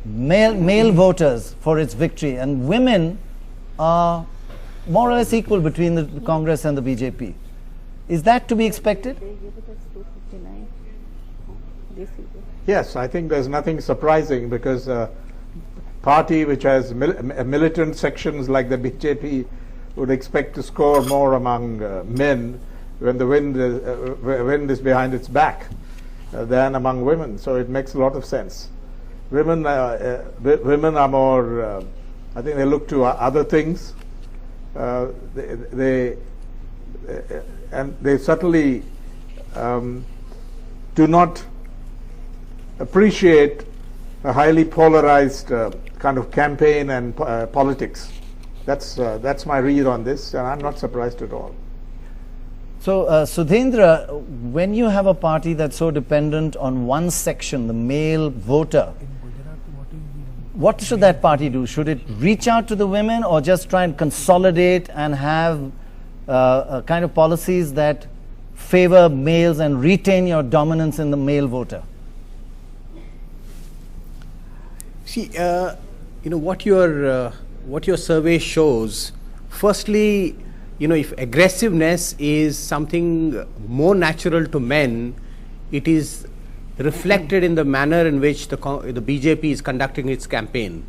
male voters for its victory, and women are more or less equal between the Congress and the BJP. Is that to be expected? Yes, I think there's nothing surprising because a party which has militant sections like the BJP would expect to score more among men when the wind is behind its back than among women. So it makes a lot of sense. Women are more, I think they look to other things. They certainly do not appreciate a highly polarized kind of campaign and politics. That's my read on this, and I'm not surprised at all. So, Sudhendra, when you have a party that's so dependent on one section, the male voter, what should that party do? Should it reach out to the women or just try and consolidate and have kind of policies that favor males and retain your dominance in the male voter? See, what your survey shows. Firstly, if aggressiveness is something more natural to men, it is reflected in the manner in which the BJP is conducting its campaign.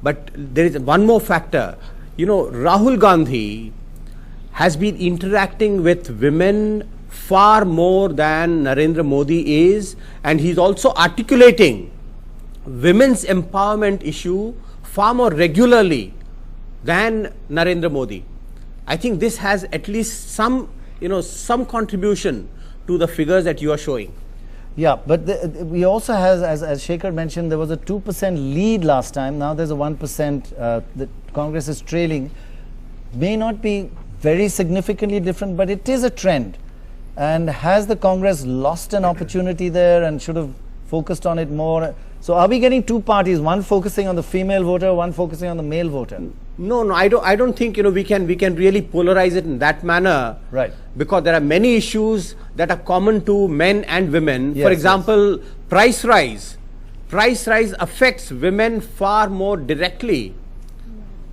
But there is one more factor. You know, Rahul Gandhi has been interacting with women far more than Narendra Modi is, and he's also articulating women's empowerment issue far more regularly than Narendra Modi. I think this has at least some, some contribution to the figures that you are showing. Yeah, but we also have, as Shekhar mentioned, there was a 2% lead last time. Now there's a 1%. The Congress is trailing. May not be very significantly different, but it is a trend. And has the Congress lost an opportunity there and should have focused on it more? So are we getting two parties, one focusing on the female voter, one focusing on the male voter? No, I don't think we can really polarize it in that manner. Right. Because there are many issues that are common to men and women. Yes, For example, price rise. Price rise affects women far more directly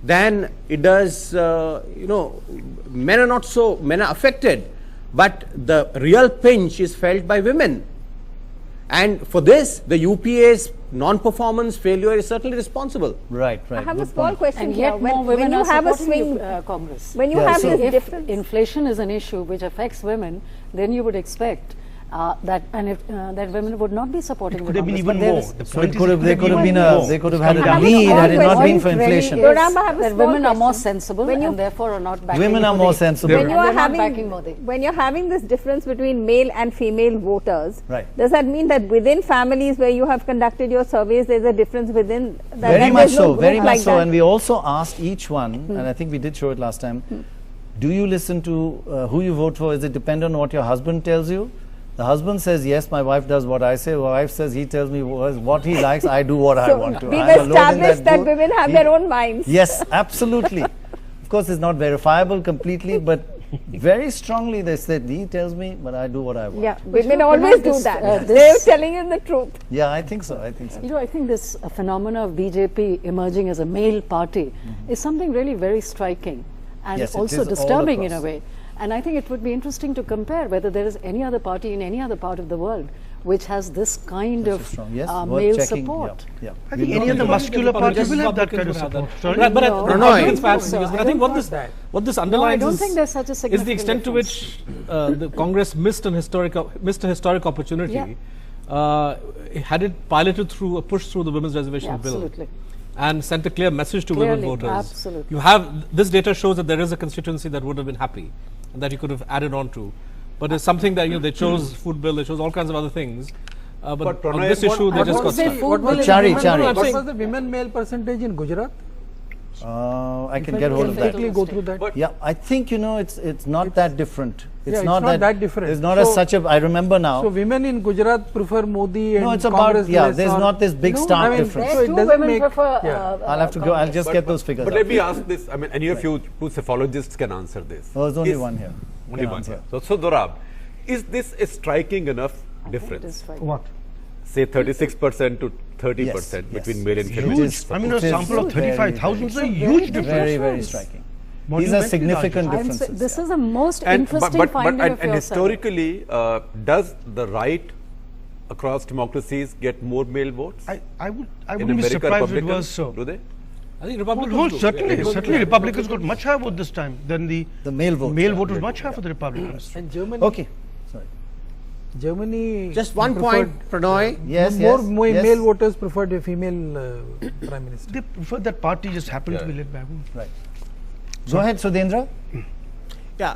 than it does. Men are affected, but the real pinch is felt by women. And for this, the UPA's non-performance failure is certainly responsible. Right. I have a small question And here. yet more women when you are have a supporting swing, Congress. when you Yeah, have so this If difference, inflation is an issue which affects women, then you would expect that women would not be supporting Could the have been Congress. even But there more. is- The So point it could have, is they could have been more. they could have had I a have a lead small had it not been question. for inflation. Really is Doramba, I have a that small women are more question. sensible When you- and therefore are not backing Women are Modi. more sensible. when you And are they're not backing having Modi. when you're having this difference between male and female voters, Right. does that mean that within families where you have conducted your surveys, there's a difference within that? Very and much there's no so, group very much like so. that? And we also asked each one, and I think we did show it last time, do you listen to who you vote for? Is it dependent on what your husband tells you? The husband says, yes, my wife does what I say. My wife says, he tells me what he likes, I do what I want to. We've I'm alone in established that boat. women have their own minds. Yes, absolutely. Of course, it's not verifiable completely, but very strongly they said, he tells me, but I do what I want. Yeah, But women you know, always do this, that. this- They're telling you the truth. Yeah, I think so. I think this phenomena of BJP emerging as a male party is something really very striking and Yes, it also is all disturbing in a across. way. And I think it would be interesting to compare whether there is any other party in any other part of the world which has this kind Such a of strong, yes, worth male checking. support. Yeah. I think We'll any look other into it. muscular party Just will have that kind of Republicans support. would have Sorry? that. But No, Republicans I perhaps, don't because think I think so. what this No, I underlines don't is, think there's such a is the significant extent to difference. which the Congress missed a historic opportunity. Had it piloted through a push through the women's reservation Yeah, bill absolutely. and sent a clear message to women Clearly, voters. absolutely. You have this data shows that there is a constituency that would have been happy and that you could have added on to. But it's something that they chose food bill, they chose all kinds of other things. But on Pranay, this issue, they What just got was the- stuck. what was the Chari, women- Chari. What saying- was the women male percentage in Gujarat? I can get hold of that. Quickly go through that. Yeah, I think it's not that different. it's not that different. It's not as So- such a. I remember now. So women in Gujarat prefer Modi and No, it's about Congress less there's or- not this big stark difference. So There it two doesn't women make- prefer yeah. I'll have to go. I'll just get those figures. But up. let me ask this. I mean, any of you two psephologists can answer this. Oh, there's only Is- one here. Only Can one answer. here. So Dorab, is this a striking enough It difference? is right. What? Say 36% to 30% Yes, between yes. male and Huge. female. It is- I mean, a it is sample of very, 35,000 is a very huge different difference. Very, very difference. striking. These are Monumentally significant large. differences. This yeah. is the most And interesting finding of and your historically, does the right across democracies get more male votes? I In wouldn't be America, surprised if it Republicans, was so. do they? I think Oh, Republicans no, do. certainly, Yeah. certainly Republicans got much higher vote this time than the male vote. male yeah. vote was much higher for the Republicans. And Germany. Okay. Sorry. Germany. Just one preferred- point, Pranay. Yes. More yes. male voters preferred a female prime minister. They prefer that party just happened to be led by women. Right. Go ahead, Sudhendra. Yeah,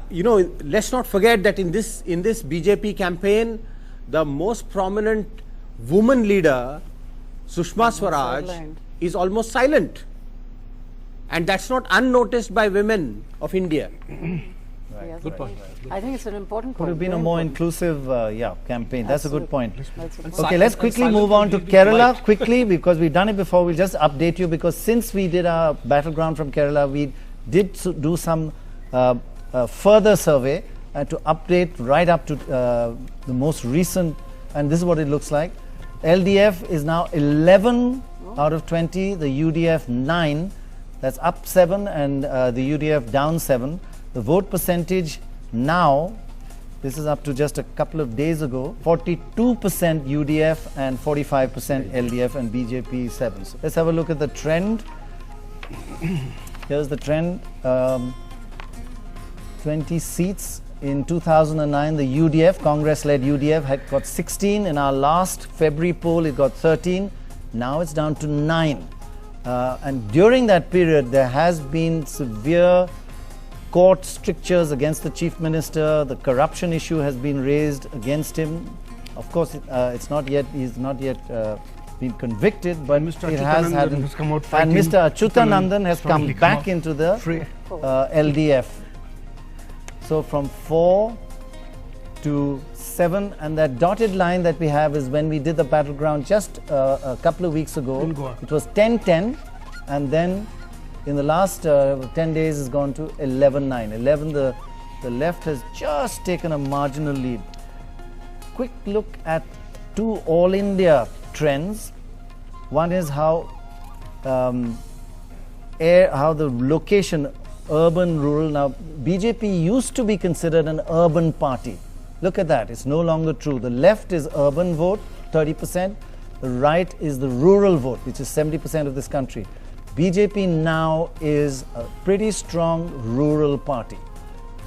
let's not forget that in this BJP campaign, the most prominent woman leader, Sushma Swaraj, sidelined. is almost silent. And that's not unnoticed by women of India. Yes, Good point. I think it's an important Could point. have been a very more important. inclusive campaign. That's a good point. That's a point. Okay, let's quickly move on to Kerala quickly because we've done it before. We'll just update you because since we did our battleground from Kerala, we did do some further survey to update right up to the most recent, and this is what it looks like. LDF is now 11 out of 20, the UDF 9, that's up 7, and the UDF down 7. The vote percentage now This is up to just a couple of days ago. 42% UDF and 45% LDF, and BJP 7. So let's have a look at the trend. Here's the trend. 20 seats. In 2009, the UDF, Congress-led UDF, had got 16. In our last February poll, it got 13. Now it's down to 9. And during that period, there has been severe court strictures against the chief minister. The corruption issue has been raised against him. Of course, he's not yet been convicted, but Mr. it has had. has come out And fighting. Mr. Achyutanandan has come Finally back out into the free. LDF. So from 4 to 7, and that dotted line that we have is when we did the battleground just a couple of weeks ago. In Goa. It was 10-10, and then in the last 10 days has gone to 11-9. 11, the left has just taken a marginal lead. Quick look at two all India trends. One is how the location, urban, rural. Now, BJP used to be considered an urban party. Look at that, it's no longer true. The left is urban vote, 30%. The right is the rural vote, which is 70% of this country. BJP now is a pretty strong rural party,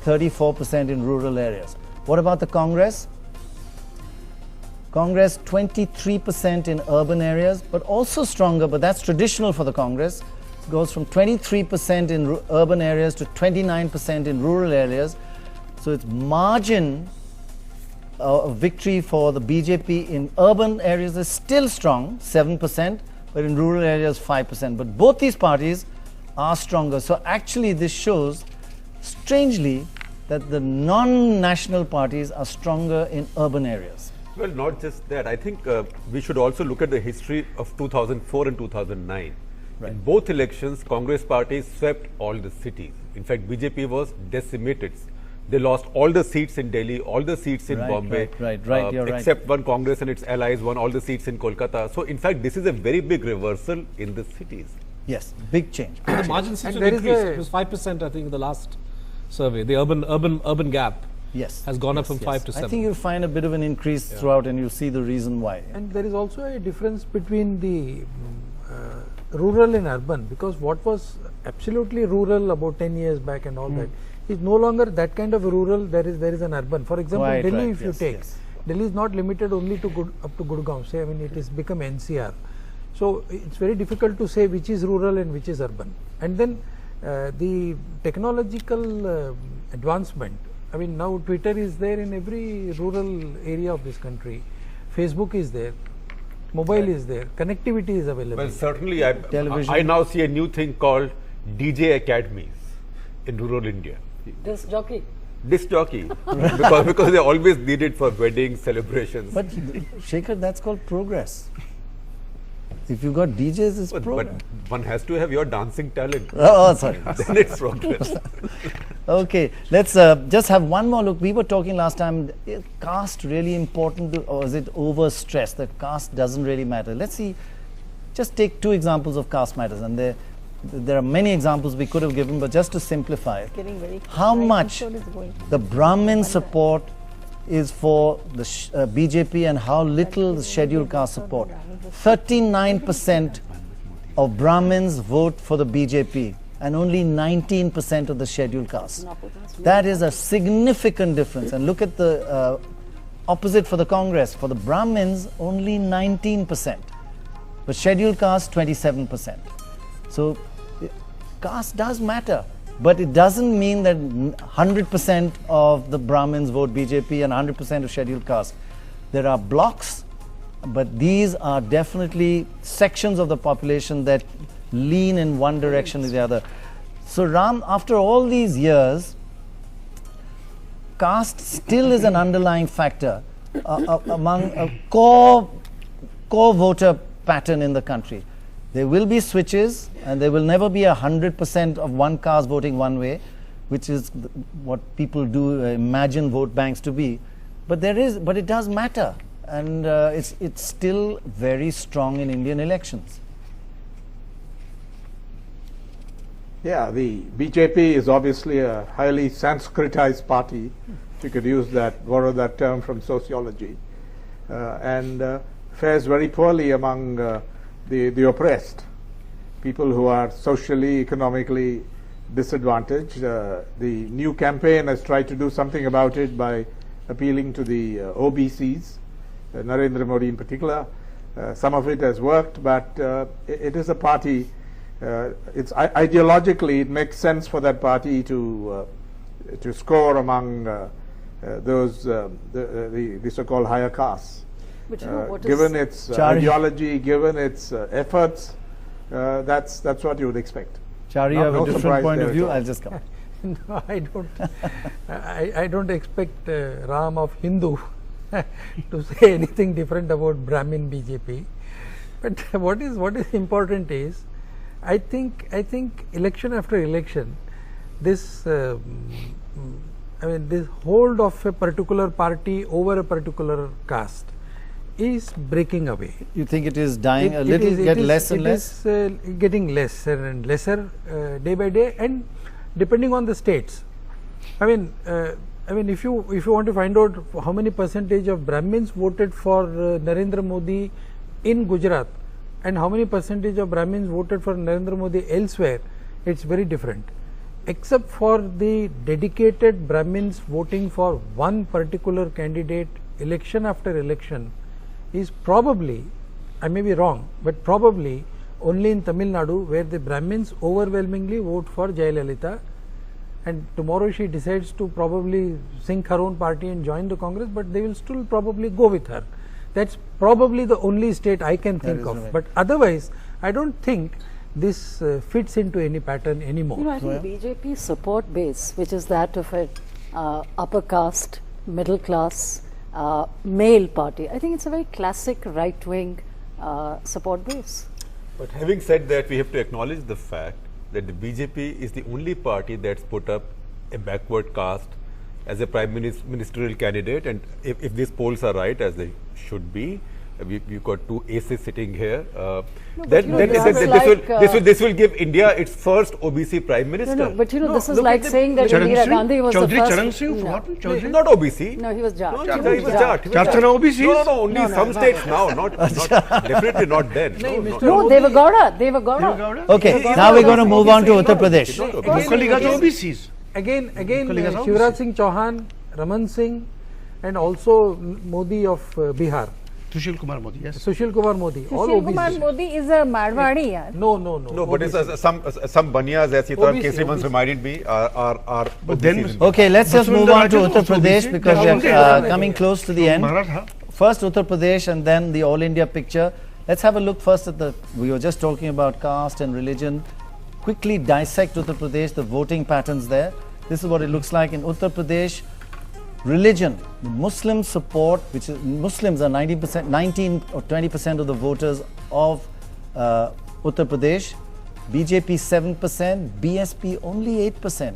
34% in rural areas. What about the Congress? Congress 23% in urban areas, but also stronger, but that's traditional for the Congress. It goes from 23% in urban areas to 29% in rural areas. So its margin of victory for the BJP in urban areas is still strong, 7%, but in rural areas 5%. But both these parties are stronger. So actually this shows, strangely, that the non-national parties are stronger in urban areas. Well, not just that. I think we should also look at the history of 2004 and 2009. Right. In both elections, Congress party swept all the cities. In fact, BJP was decimated. They lost all the seats in Delhi, all the seats in Bombay, Right, you're right. except one Congress and its allies won all the seats in Kolkata. So, in fact, this is a very big reversal in the cities. Yes, big change. The margin seems to there have is increased. a- It was 5%, I think, in the last survey. The urban gap Yes. has gone up from Yes. 5 to 7. I think you'll find a bit of an increase throughout, and you'll see the reason why. And there is also a difference between the rural and urban, because what was absolutely rural about 10 years back and all that is no longer that kind of rural. There is an urban. For example, Quite Delhi, right. if you Yes, take, yes. Delhi is not limited only to up to Gurgaon. Say, I mean, it has become NCR. So it's very difficult to say which is rural and which is urban. And then the technological advancement. I mean, now Twitter is there in every rural area of this country. Facebook is there. Mobile is there. Connectivity is available. Well, certainly, Television. I now see a new thing called DJ academies in rural India. Disc jockey. Disc jockey, because they always need it for weddings, celebrations. But Shekhar, that's called progress. If you've got DJs, it's But progress. one has to have your dancing talent. Oh, sorry. Then it's progress. Okay, let's just have one more look. We were talking last time, is caste really important or is it overstressed? That caste doesn't really matter. Let's see, just take two examples of caste matters, and there are many examples we could have given, but just to simplify it, Getting very how right, much control is going. the Brahmin support is for the BJP and how little the scheduled caste support. 39% of Brahmins vote for the BJP and only 19% of the scheduled caste. That is a significant difference. And look at the opposite for the Congress. For the Brahmins, only 19%. But scheduled caste, 27%. So caste does matter. But it doesn't mean that 100% of the Brahmins vote BJP and 100% of scheduled caste. There are blocks, but these are definitely sections of the population that lean in one direction or the other. So Ram, after all these years, caste still is an underlying factor among a core voter pattern in the country. There will be switches, and there will never be 100% of one caste voting one way, which is what people do imagine vote banks to be. But it does matter, and it's still very strong in Indian elections. Yeah, the BJP is obviously a highly Sanskritized party if you could use that, borrow that term from sociology, and fares very poorly among the oppressed, people who are socially, economically disadvantaged. The new campaign has tried to do something about it by appealing to the OBCs, Narendra Modi in particular. Some of it has worked, but it is a party, ideologically it makes sense for that party to score among those the so-called higher castes. But you know what given is its ideology, given its efforts, that's what you would expect. Chari, you have No a different surprise point of there view. at all. I'll just come. No, I don't. I don't expect Ram of Hindu to say anything different about Brahmin BJP. But what is important is, I think election after election, this this hold of a particular party over a particular caste is breaking away. You think it is dying a little, less and less? It is getting lesser and lesser day by day, and depending on the states. I mean, if you want to find out how many percentage of Brahmins voted for Narendra Modi in Gujarat and how many percentage of Brahmins voted for Narendra Modi elsewhere, it's very different. Except for the dedicated Brahmins voting for one particular candidate election after election, is probably, I may be wrong, but probably only in Tamil Nadu, where the Brahmins overwhelmingly vote for Jayalalitha, and tomorrow she decides to probably sink her own party and join the Congress, but they will still probably go with her. That's probably the only state I can think of. right. But otherwise, I don't think this fits into any pattern anymore. You know, I think BJP support base, which is that of a upper caste, middle class, male party, I think it's a very classic right-wing support base. But having said that, we have to acknowledge the fact that the BJP is the only party that's put up a backward caste as a prime ministerial candidate, and if these polls are right, as they should be, we've got two aces sitting here. Then this will give India its first OBC prime minister. No, but you know, this is like saying that Indira Gandhi was the first. Charan Singh, what? Chaudhary? Not OBC. No, he was Jat. No, he was Jat. Chachana OBCs? No, only some states now, not definitely not then. No, Devagowda. Okay, now we're going to move on to Uttar Pradesh. Locally got OBCs. Again, Shivraj Singh Chauhan, Raman Singh, and also Modi of Bihar. Sushil Kumar Modi, yes. Sushil Kumar Modi, all Sushil OBC. Kumar Modi is a Marwadi, yaar. No, But it's some Banyas, as Sitaram Kesri once reminded me, are But then, OBCs. Okay, let's just move on to Uttar Pradesh because we are coming close to the end. Maratha. First Uttar Pradesh and then the all India picture. Let's have a look first at we were just talking about caste and religion. Quickly dissect Uttar Pradesh, the voting patterns there. This is what it looks like in Uttar Pradesh. Religion, Muslim support, which is Muslims are 90%, 19 or 20% of the voters of Uttar Pradesh. BJP 7%, BSP only 8%,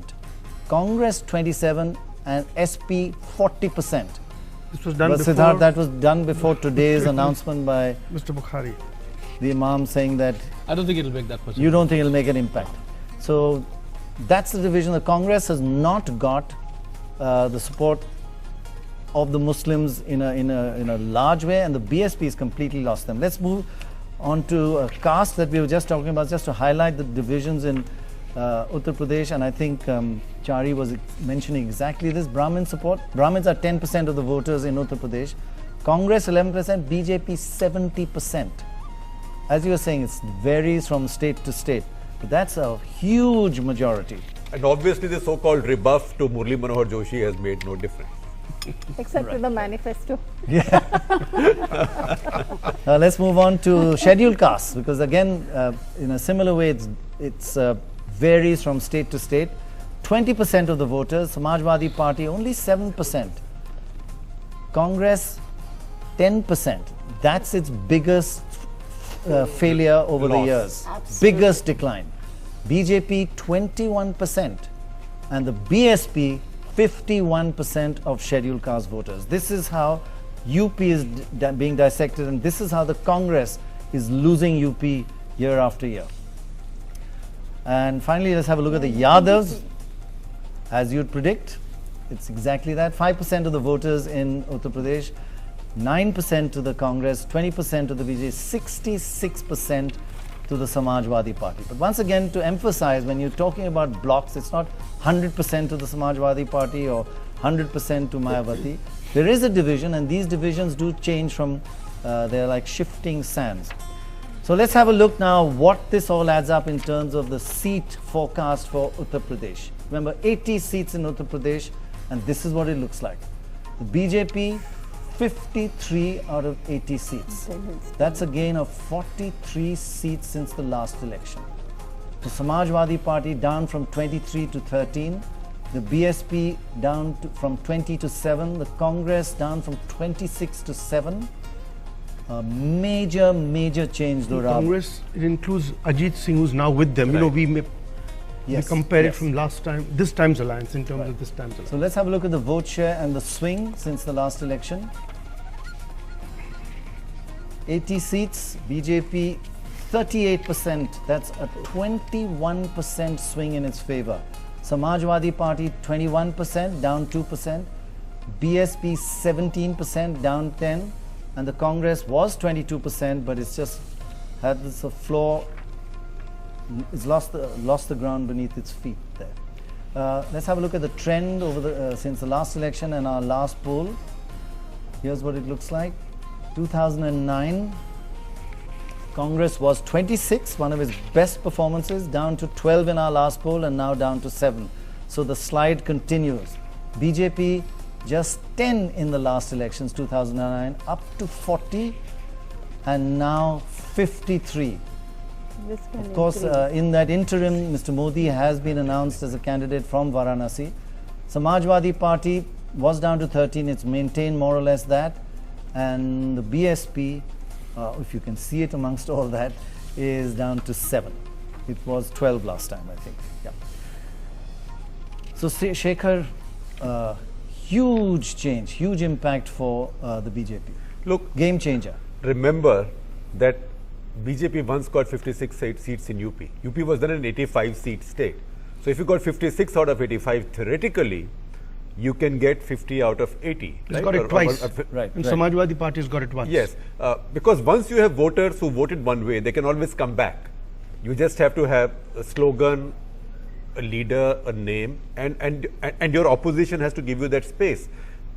Congress 27%, and SP 40%. This was done But before Siddharth, that was done before today's announcement by Mr. Bukhari. the Imam saying that I don't think it'll make that much. you don't think it'll make an impact. So that's the division. The Congress has not got the support of the Muslims in a large way, and the BSP has completely lost them. Let's move on to caste that we were just talking about, just to highlight the divisions in Uttar Pradesh, and I think Chari was mentioning exactly this. Brahmin support. Brahmins are 10% of the voters in Uttar Pradesh. Congress 11%, BJP 70%. As you were saying, it varies from state to state, but that's a huge majority. And obviously the so-called rebuff to Murli Manohar Joshi has made no difference. Except to the manifesto. Let's move on to scheduled castes, because again, in a similar way, it's varies from state to state. 20% of the voters, Samajwadi Party only 7%, Congress 10%. That's its biggest failure over the years. Biggest decline. BJP 21%, and the BSP 51% of scheduled caste voters. This is how UP is being dissected, and this is how the Congress is losing UP year after year. And finally, let's have a look at the Yadavs. As you'd predict, it's exactly that. 5% of the voters in Uttar Pradesh, 9% to the Congress, 20% to the BJP, 66% to the Samajwadi Party. But once again, to emphasize, when you're talking about blocks, it's not 100% to the Samajwadi Party or 100% to Mayawati. There is a division, and these divisions do change from, they're like shifting sands. So let's have a look now what this all adds up in terms of the seat forecast for Uttar Pradesh. Remember, 80 seats in Uttar Pradesh, and this is what it looks like. The BJP, 53 out of 80 seats. That's a gain of 43 seats since the last election. The Samajwadi Party down from 23 to 13. The BSP down from 20 to 7. The Congress down from 26 to 7. A major change, though. Congress, it includes Ajit Singh, who's now with them. Right. You know, we compare it yes. from last time, this time's alliance, in terms of this time's alliance. So let's have a look at the vote share and the swing since the last election. 80 seats, BJP 38%, that's a 21% swing in its favor. Samajwadi Party 21%, down 2%. BSP 17%, down 10%. And the Congress was 22%, but it's just had this floor, it's lost the ground beneath its feet there. Let's have a look at the trend over the since the last election and our last poll. Here's what it looks like. 2009, Congress was 26, one of its best performances, down to 12 in our last poll and now down to 7. So the slide continues. BJP just 10 in the last elections, 2009, up to 40 and now 53. Of course, in that interim, Mr. Modi has been announced as a candidate from Varanasi. Samajwadi Party was down to 13, it's maintained more or less that. And the BSP, if you can see it amongst all that, is down to 7. It was 12 last time, I think. Yeah. So, Shekhar, huge change, huge impact for the BJP. Look, game changer. Remember that BJP once got 56 seats in UP. UP was then an 85-seat state. So if you got 56 out of 85, theoretically, you can get 50 out of 80. It's got it twice. Right. And Samajwadi Party's got it once. Yes, because once you have voters who voted one way, they can always come back. You just have to have a slogan, a leader, a name, and your opposition has to give you that space.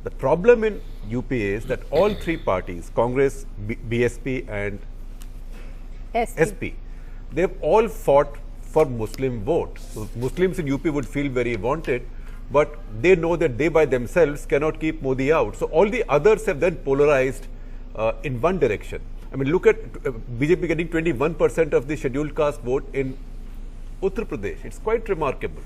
The problem in UP is that all three parties, Congress, BSP and SP, they've all fought for Muslim votes. So Muslims in UP would feel very wanted, but they know that they by themselves cannot keep Modi out. So all the others have then polarized in one direction. I mean, look at BJP getting 21% of the scheduled caste vote in Uttar Pradesh. It's quite remarkable.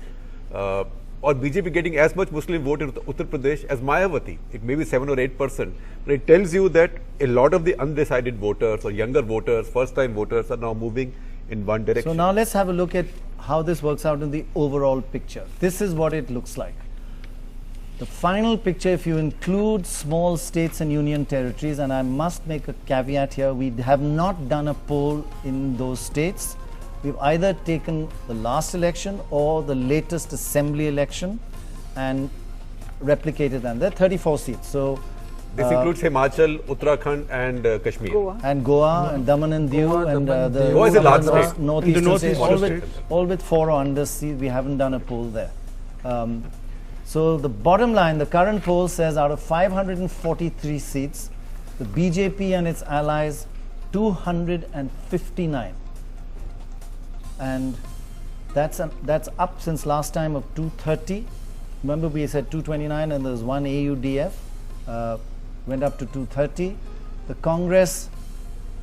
Or BJP getting as much Muslim vote in Uttar Pradesh as Mayawati. It may be 7 or 8%. But it tells you that a lot of the undecided voters or younger voters, first-time voters are now moving in one direction. So now let's have a look at how this works out in the overall picture. This is what it looks like. The final picture, if you include small states and union territories, and I must make a caveat here, we have not done a poll in those states. We've either taken the last election or the latest assembly election and replicated them. There are 34 seats. So this includes Himachal, Uttarakhand and Kashmir. Goa and Daman and Diu and the Goa is a large state. northeastern states, all with 4 or under seats. We haven't done a poll there. So the bottom line, the current poll says out of 543 seats, the BJP and its allies 259. And that's up since last time of 230. Remember we said 229 and there's one AUDF, went up to 230. The Congress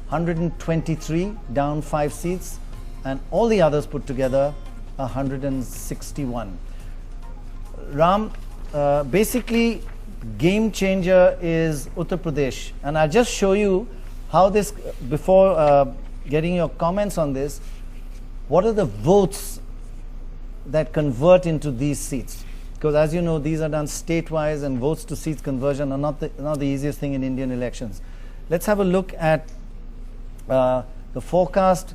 123, down 5 seats, and all the others put together 161. Ram, basically game changer is Uttar Pradesh, and I'll just show you how this, before getting your comments on this, what are the votes that convert into these seats? Because as you know, these are done state-wise, and votes to seats conversion are not the easiest thing in Indian elections. Let's have a look at the forecast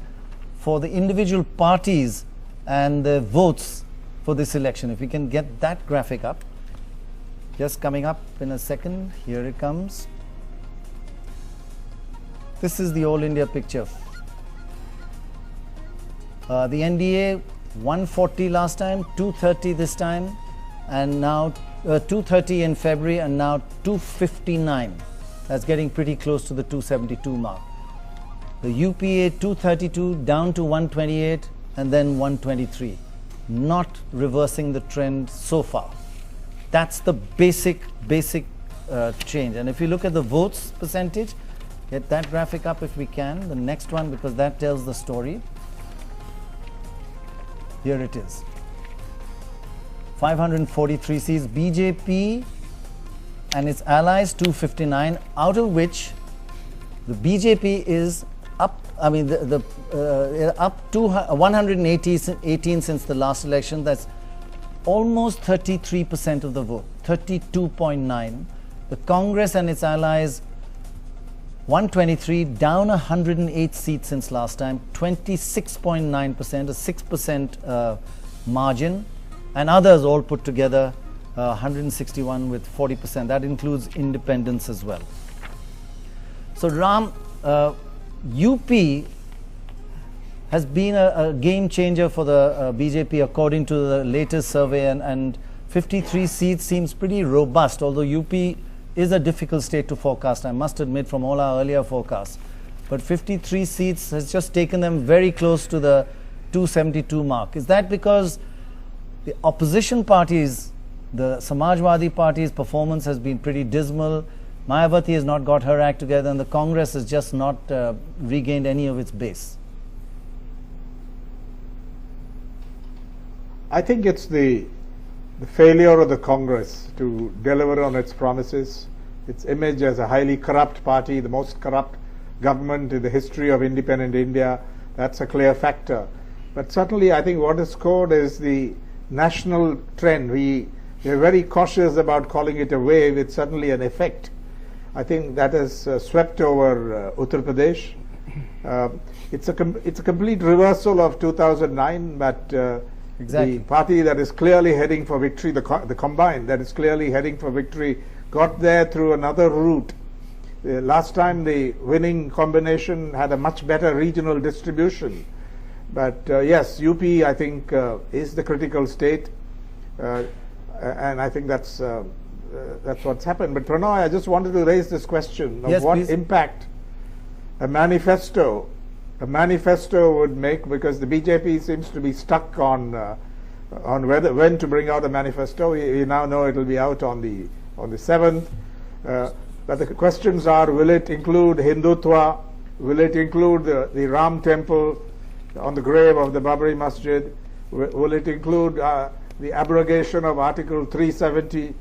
for the individual parties and the votes for this election. If we can get that graphic up. Just coming up in a second. Here it comes. This is the All India picture. The NDA 140 last time, 230 this time, and now 230 in February, and now 259. That's getting pretty close to the 272 mark. The UPA 232 down to 128 and then 123. Not reversing the trend so far. That's the basic change. And if you look at the votes percentage, get that graphic up if we can, the next one, because that tells the story. Here it is. 543 seats, BJP and its allies 259, out of which the BJP is up, up to 118 since the last election. That's almost 33% of the vote, 32.9. The Congress and its allies 123, down 108 seats since last time, 26.9%, a 6% margin, and others all put together 161 with 40%. That includes independents as well. So Ram, UP has been a game changer for the BJP according to the latest survey, and 53 seats seems pretty robust, although UP is a difficult state to forecast, I must admit, from all our earlier forecasts. But 53 seats has just taken them very close to the 272 mark. Is that because the opposition parties, the Samajwadi Party's performance has been pretty dismal, Mayawati has not got her act together, and the Congress has just not regained any of its base? I think it's the failure of the Congress to deliver on its promises, its image as a highly corrupt party, the most corrupt government in the history of independent India. That's a clear factor. But certainly I think what is scored is the national trend. We are very cautious about calling it a wave. It's certainly an effect. I think that has swept over Uttar Pradesh. It's a complete reversal of 2009, but exactly. The party that is clearly heading for victory, the combined that is clearly heading for victory, got there through another route. Last time the winning combination had a much better regional distribution. But yes, UP I think is the critical state, and I think that's what's happened. But Pranoy, I just wanted to raise this question of yes, what please. impact a manifesto would make, because the BJP seems to be stuck on when to bring out a manifesto. We now know it will be out on the 7th. But the questions are: will it include Hindutva? Will it include the Ram temple on the grave of the Babri Masjid? Will it include the abrogation of Article 370?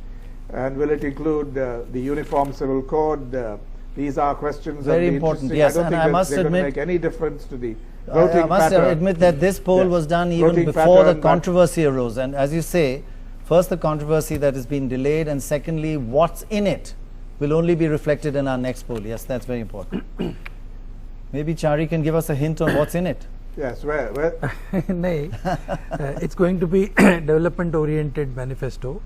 And will it include the Uniform Civil Code? These are questions very that important. Interesting. Yes, I don't think I must they're admit, going to make any difference to the voting I must pattern. admit that this poll Yes. was done even Voting before the pattern, but- controversy arose. And as you say, first the controversy that has been delayed, and secondly, what's in it will only be reflected in our next poll. Yes, that's very important. Maybe Chari can give us a hint on what's in it. Yes, where? Nay, it's going to be development-oriented manifesto.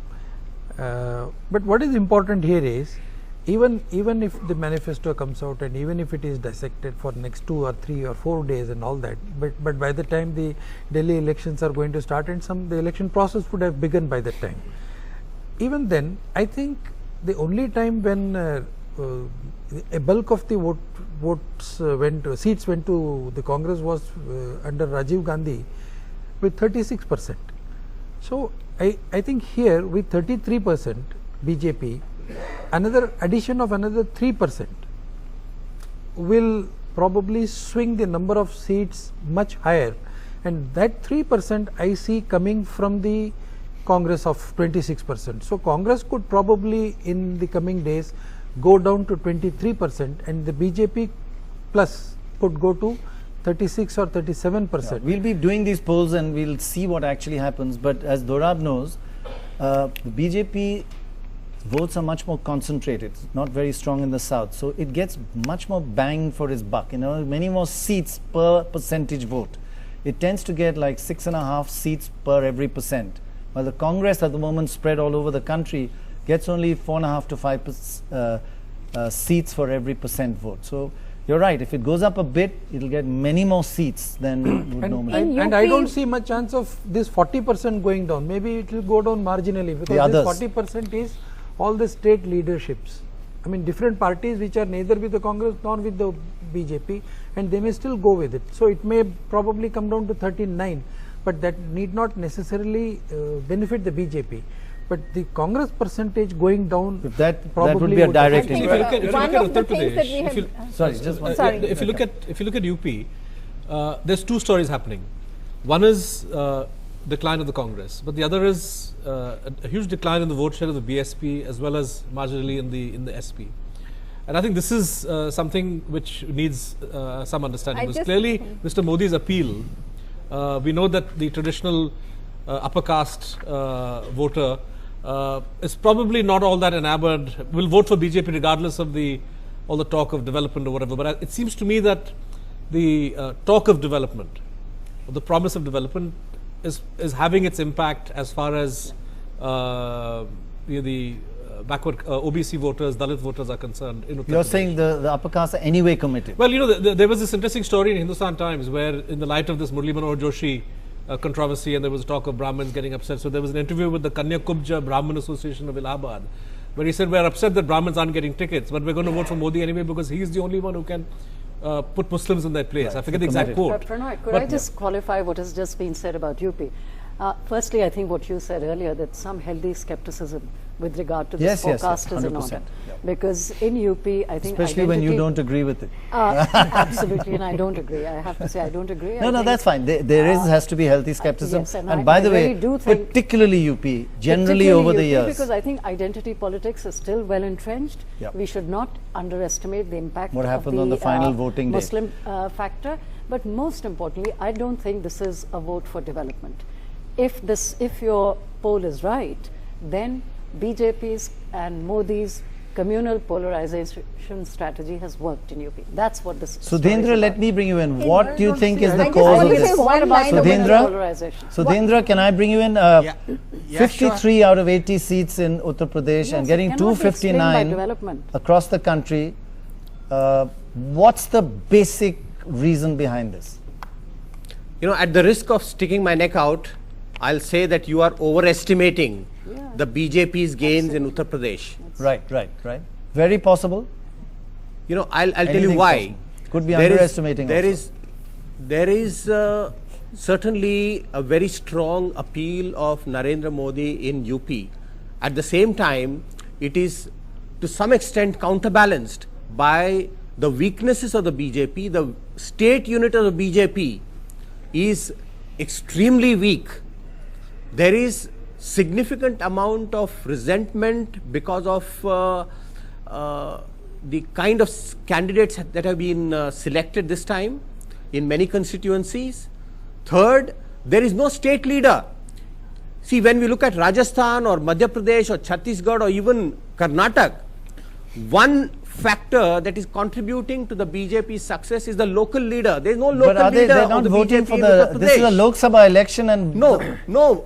But what is important here is, even if the manifesto comes out and even if it is dissected for next 2 or 3 or 4 days and all that, but by the time the Delhi elections are going to start, and the election process would have begun by that time, even then I think the only time when a bulk of the seats went to the Congress was under Rajiv Gandhi with 36%. So I think here with 33% BJP, another addition of another 3% will probably swing the number of seats much higher, and that 3% I see coming from the Congress of 26%. So Congress could probably in the coming days go down to 23%, and the BJP plus could go to 36 or 37%. Yeah, we'll be doing these polls and we'll see what actually happens. But as Dorab knows, the BJP votes are much more concentrated, not very strong in the south. So it gets much more bang for its buck, many more seats per percentage vote. It tends to get like 6.5 seats per every percent. While the Congress at the moment spread all over the country gets only 4.5 to 5 seats for every percent vote. So you're right. If it goes up a bit, it'll get many more seats than would normally. And I don't see much chance of this 40% going down. Maybe it will go down marginally, because this 40% is all the state leaderships. I mean, different parties which are neither with the Congress nor with the BJP, and they may still go with it. So it may probably come down to 13-9, but that need not necessarily benefit the BJP. But the Congress percentage going down, that would be a direct impact. If you look at Uttar Pradesh, if you look at UP, there's two stories happening. One is decline of the Congress, but the other is a huge decline in the vote share of the BSP as well as marginally in the SP. And I think this is something which needs some understanding. Because clearly, Mr. Modi's appeal, we know that the traditional upper caste voter is probably not all that enamored, will vote for BJP regardless of all the talk of development or whatever. But it seems to me that the talk of development, or the promise of development, is having its impact as far as the backward OBC voters, Dalit voters are concerned. You're saying the upper caste are anyway committed? Well, you know, there was this interesting story in Hindustan Times where, in the light of this Murli Manohar Joshi controversy, and there was talk of Brahmins getting upset. So there was an interview with the Kanya Kubja Brahmin Association of Allahabad, where he said, we're upset that Brahmins aren't getting tickets, but we're going to vote for Modi anyway because he's the only one who can put Muslims in their place. Right. I forget the exact quote. Pranay, could I just qualify what has just been said about UP? Firstly, I think what you said earlier, that some healthy skepticism with regard to this forecast is in order. Because in UP, I think especially when you don't agree with it. Absolutely, and I don't agree. I have to say I don't agree. No, that's fine. There has to be healthy skepticism. Yes, and by the way, particularly UP, generally over the years. Because I think identity politics is still well entrenched. Yep. We should not underestimate the impact what happened on the final voting day. Muslim factor. But most importantly, I don't think this is a vote for development. If your poll is right, then BJP's and Modi's communal polarization strategy has worked in UP. That's what this is. Sudhindra, let me bring you in. What do you think is the cause of this? Sudhindra, can I bring you in? 53 out of 80 seats in Uttar Pradesh and getting 259 across the country. What's the basic reason behind this? You know, at the risk of sticking my neck out, I'll say that you are overestimating the BJP's gains in Uttar Pradesh. Right. Very possible. You know, I'll tell you why. Could be underestimating. There is certainly a very strong appeal of Narendra Modi in UP. At the same time, it is to some extent counterbalanced by the weaknesses of the BJP. The state unit of the BJP is extremely weak. There is significant amount of resentment because of the kind of candidates that have been selected this time in many constituencies. Third, there is no state leader. See, when we look at Rajasthan or Madhya Pradesh or Chhattisgarh or even Karnataka, one factor that is contributing to the BJP's success is the local leader. There is no local leader. They're not voting for the. This is a Lok Sabha election, and no.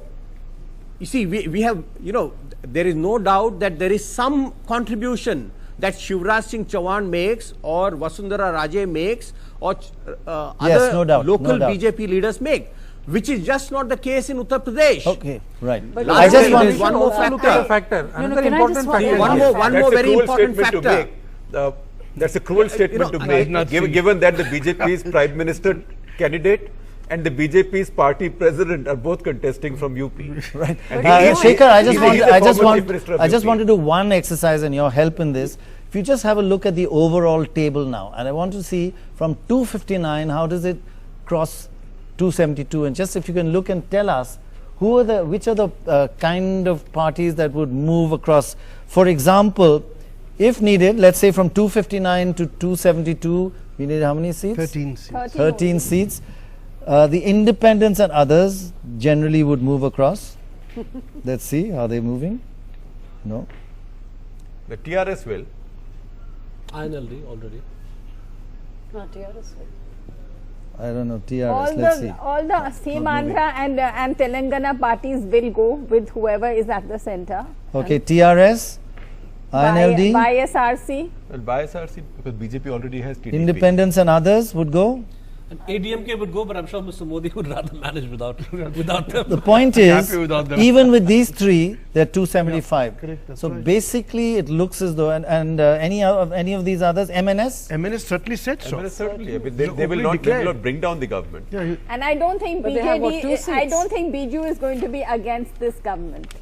You see, we have, you know, there is no doubt that there is some contribution that Shivraj Singh Chauhan makes, or Vasundhara Raje makes, or other local BJP leaders make, which is just not the case in Uttar Pradesh. Okay, right. But I just want one more factor. Another important factor. One more very important factor. That's a cruel statement to make, given that the BJP's Prime Minister candidate and the BJP's party president are both contesting from UP. Right. Shekhar, I just want to do one exercise and your help in this. If you just have a look at the overall table now, and I want to see from 259, how does it cross 272? And just if you can look and tell us, which are the kind of parties that would move across. For example, if needed, let's say from 259 to 272, we need how many seats? 13 seats. 13 seats. The independents and others generally would move across. Let's see, are they moving? No. The TRS will. INLD already. No, TRS will. I don't know, TRS, let's see. All the Seem Andhra and Telangana parties will go with whoever is at the center. Okay, TRS, INLD, YSRC. Well, by SRC, because BJP already has TDP. Independents and others would go. And ADMK would go, but I'm sure Mr. Modi would rather manage without them. The point is, Happy without them. even with these three, they're 275. correct, that's So right. basically, it looks as though, and any of these others, MNS? MNS certainly said so. Certainly. I mean, They they will openly not declared. bring down the government. Yeah, And I don't think But they have, what, 2 BJP, I seats? don't think BJP is going to be against this government.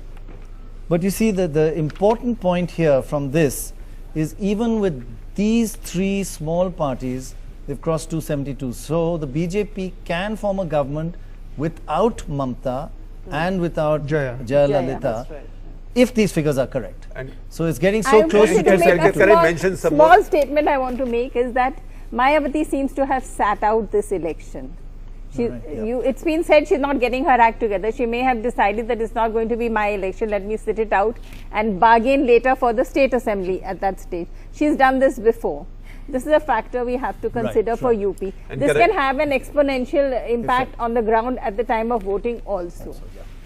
But you see that the important point here from this is even with these three small parties, they've crossed 272. So the BJP can form a government without Mamta and without Jaya. Lalita, that's right. if these figures are correct. And So it's getting I so want close to to make a Can I mention some small more? statement I want to make is that Mayawati seems to have sat out this election. It's been said she's not getting her act together. She may have decided that it's not going to be my election, let me sit it out and bargain later for the state assembly at that stage. She's done this before. This is a factor we have to consider for UP. And This can can have an exponential impact on the ground at the time of voting also.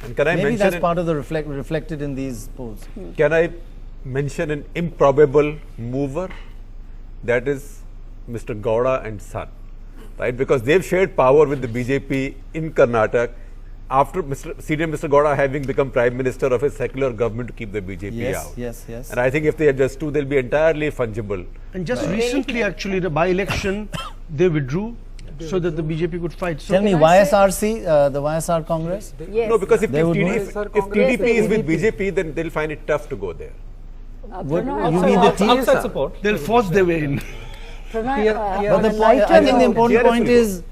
And can I Maybe mention that's part of the reflected in these polls. Can I mention an improbable mover? That is Mr. Gowda and Son, right? Because they've shared power with the BJP in Karnataka after senior Mr. Gowda having become Prime Minister of a secular government to keep the BJP out. Yes. And I think if they are just two, they'll be entirely fungible. And just recently, actually, the by-election, they withdrew so that the BJP could fight. So Tell me, YSRC, the YSR Congress? Yes. No, because if They would TDP is with BJP, then they'll find it tough to go there. Would Pranay, you mean the TSR? Outside support. they'll force their way in. Pranay, But on the a point, lighter I think the note- important TRS point will go. is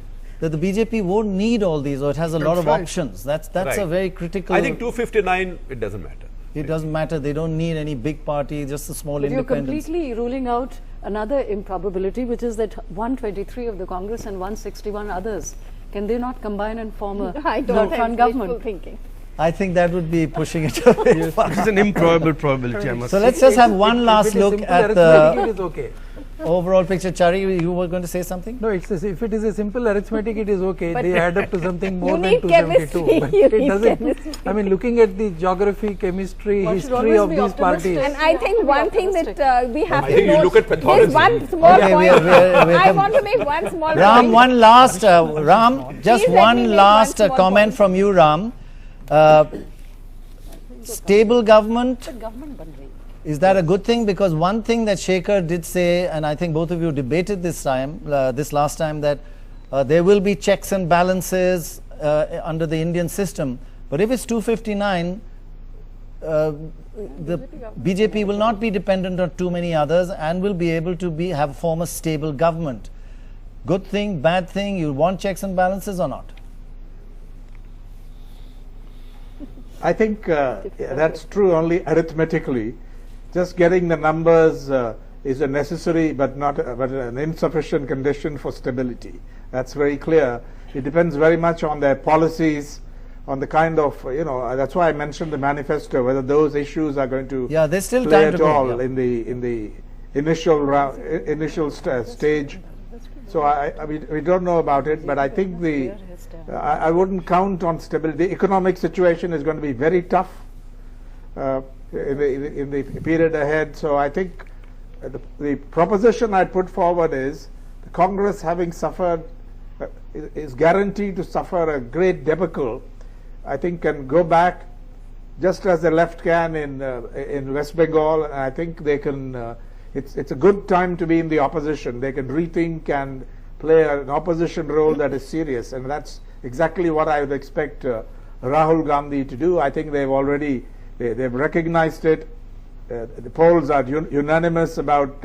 that the BJP won't need all these, or it has a lot That's of right. options. That's a Right. very critical. I think 259, it doesn't matter. It doesn't matter. They don't need any big party, just a small But you're independence. completely ruling out another improbability, which is that 123 of the Congress and 161 others, can they not combine and form a I don't front have government? wishful thinking. I think that would be pushing it a bit far. This is an improbable probability, I must So say. let's just have one last If it is look simple at arithmetic, the it is okay. overall picture. Chari, you were going to say something? No, if it is a simple arithmetic, it is okay. They add up to something more than need 272. chemistry, But you it need doesn't. chemistry. I mean, looking at the geography, chemistry, One should history always of be these optimistic. parties. And I think one thing that we have I to think you note, look at pathology. there's one small Okay, point. we're I want to make one small Ram, point. one last, Ram, just Please let me one make last one small comment point. from you, Ram. Stable government, Government bun rahi. is that a good thing? Because one thing that Shekhar did say, and I think both of you debated this time, this last time, that there will be checks and balances under the Indian system. But if it's 259, the BJP will not be dependent on too many others and will be able to form a stable government. Good thing, bad thing, you want checks and balances or not? I think that's true only arithmetically. Just getting the numbers is a necessary but not but an insufficient condition for stability. That's very clear. It depends very much on their policies, on the kind of, that's why I mentioned the manifesto, whether those issues are going to Yeah, there's still play time at to go, all yeah. in the initial stage. So we don't know about it, but I think I wouldn't count on stability. The economic situation is going to be very tough in the period ahead. So I think the proposition I'd put forward is the Congress, having suffered, is guaranteed to suffer a great debacle. I think can go back just as the left can in West Bengal, and I think they can. It's a good time to be in the opposition. They can rethink and play an opposition role that is serious, and that's exactly what I would expect Rahul Gandhi to do. I think they've already they've recognized it. The polls are unanimous about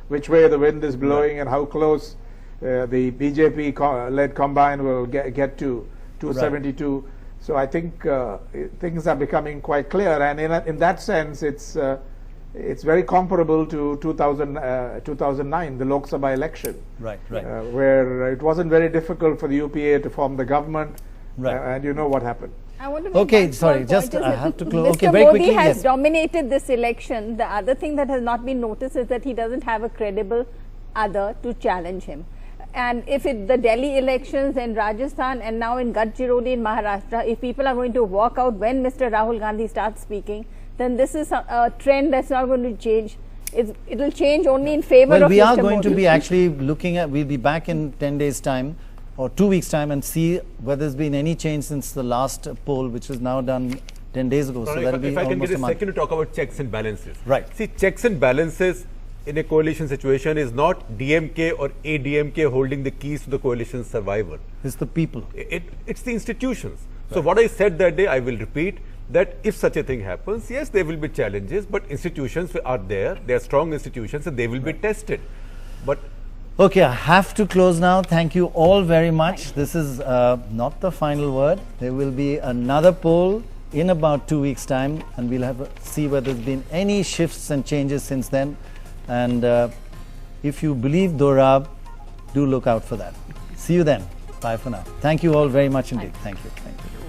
which way the wind is blowing and how close the BJP-led combine will get to 272. Right. So I think things are becoming quite clear, and in that sense, it's very comparable to 2009, the Lok Sabha election, right, where it wasn't very difficult for the UPA to form the government, right. And you know what happened. I want to make Okay, one small sorry, point just is I that have to close. Mr. Okay, very Modi quickly, has yes. dominated this election. The other thing that has not been noticed is that he doesn't have a credible other to challenge him. And if the Delhi elections in Rajasthan and now in Gadchiroli in Maharashtra, if people are going to walk out when Mr. Rahul Gandhi starts speaking, then this is a trend that's not going to change. It will change only in favor Well, of we are Mr. going to Modi. be actually looking at, we'll be back in 10 days time or 2 weeks time and see whether there's been any change since the last poll, which was now done 10 days ago. So that'll be if I can almost get a a month. second to talk about checks and balances. Right. See, checks and balances in a coalition situation is not DMK or ADMK holding the keys to the coalition's survival. It's the people. It's the institutions. So what I said that day, I will repeat, that if such a thing happens, yes, there will be challenges, but institutions are there. They are strong institutions and they will be tested. But Okay, I have to close now. Thank you all very much. This is not the final word. There will be another poll in about 2 weeks' time, and we'll have see whether there's been any shifts and changes since then. And if you believe Dorab, do look out for that. See you then. Bye for now. Thank you all very much indeed. Thank you. Thank you.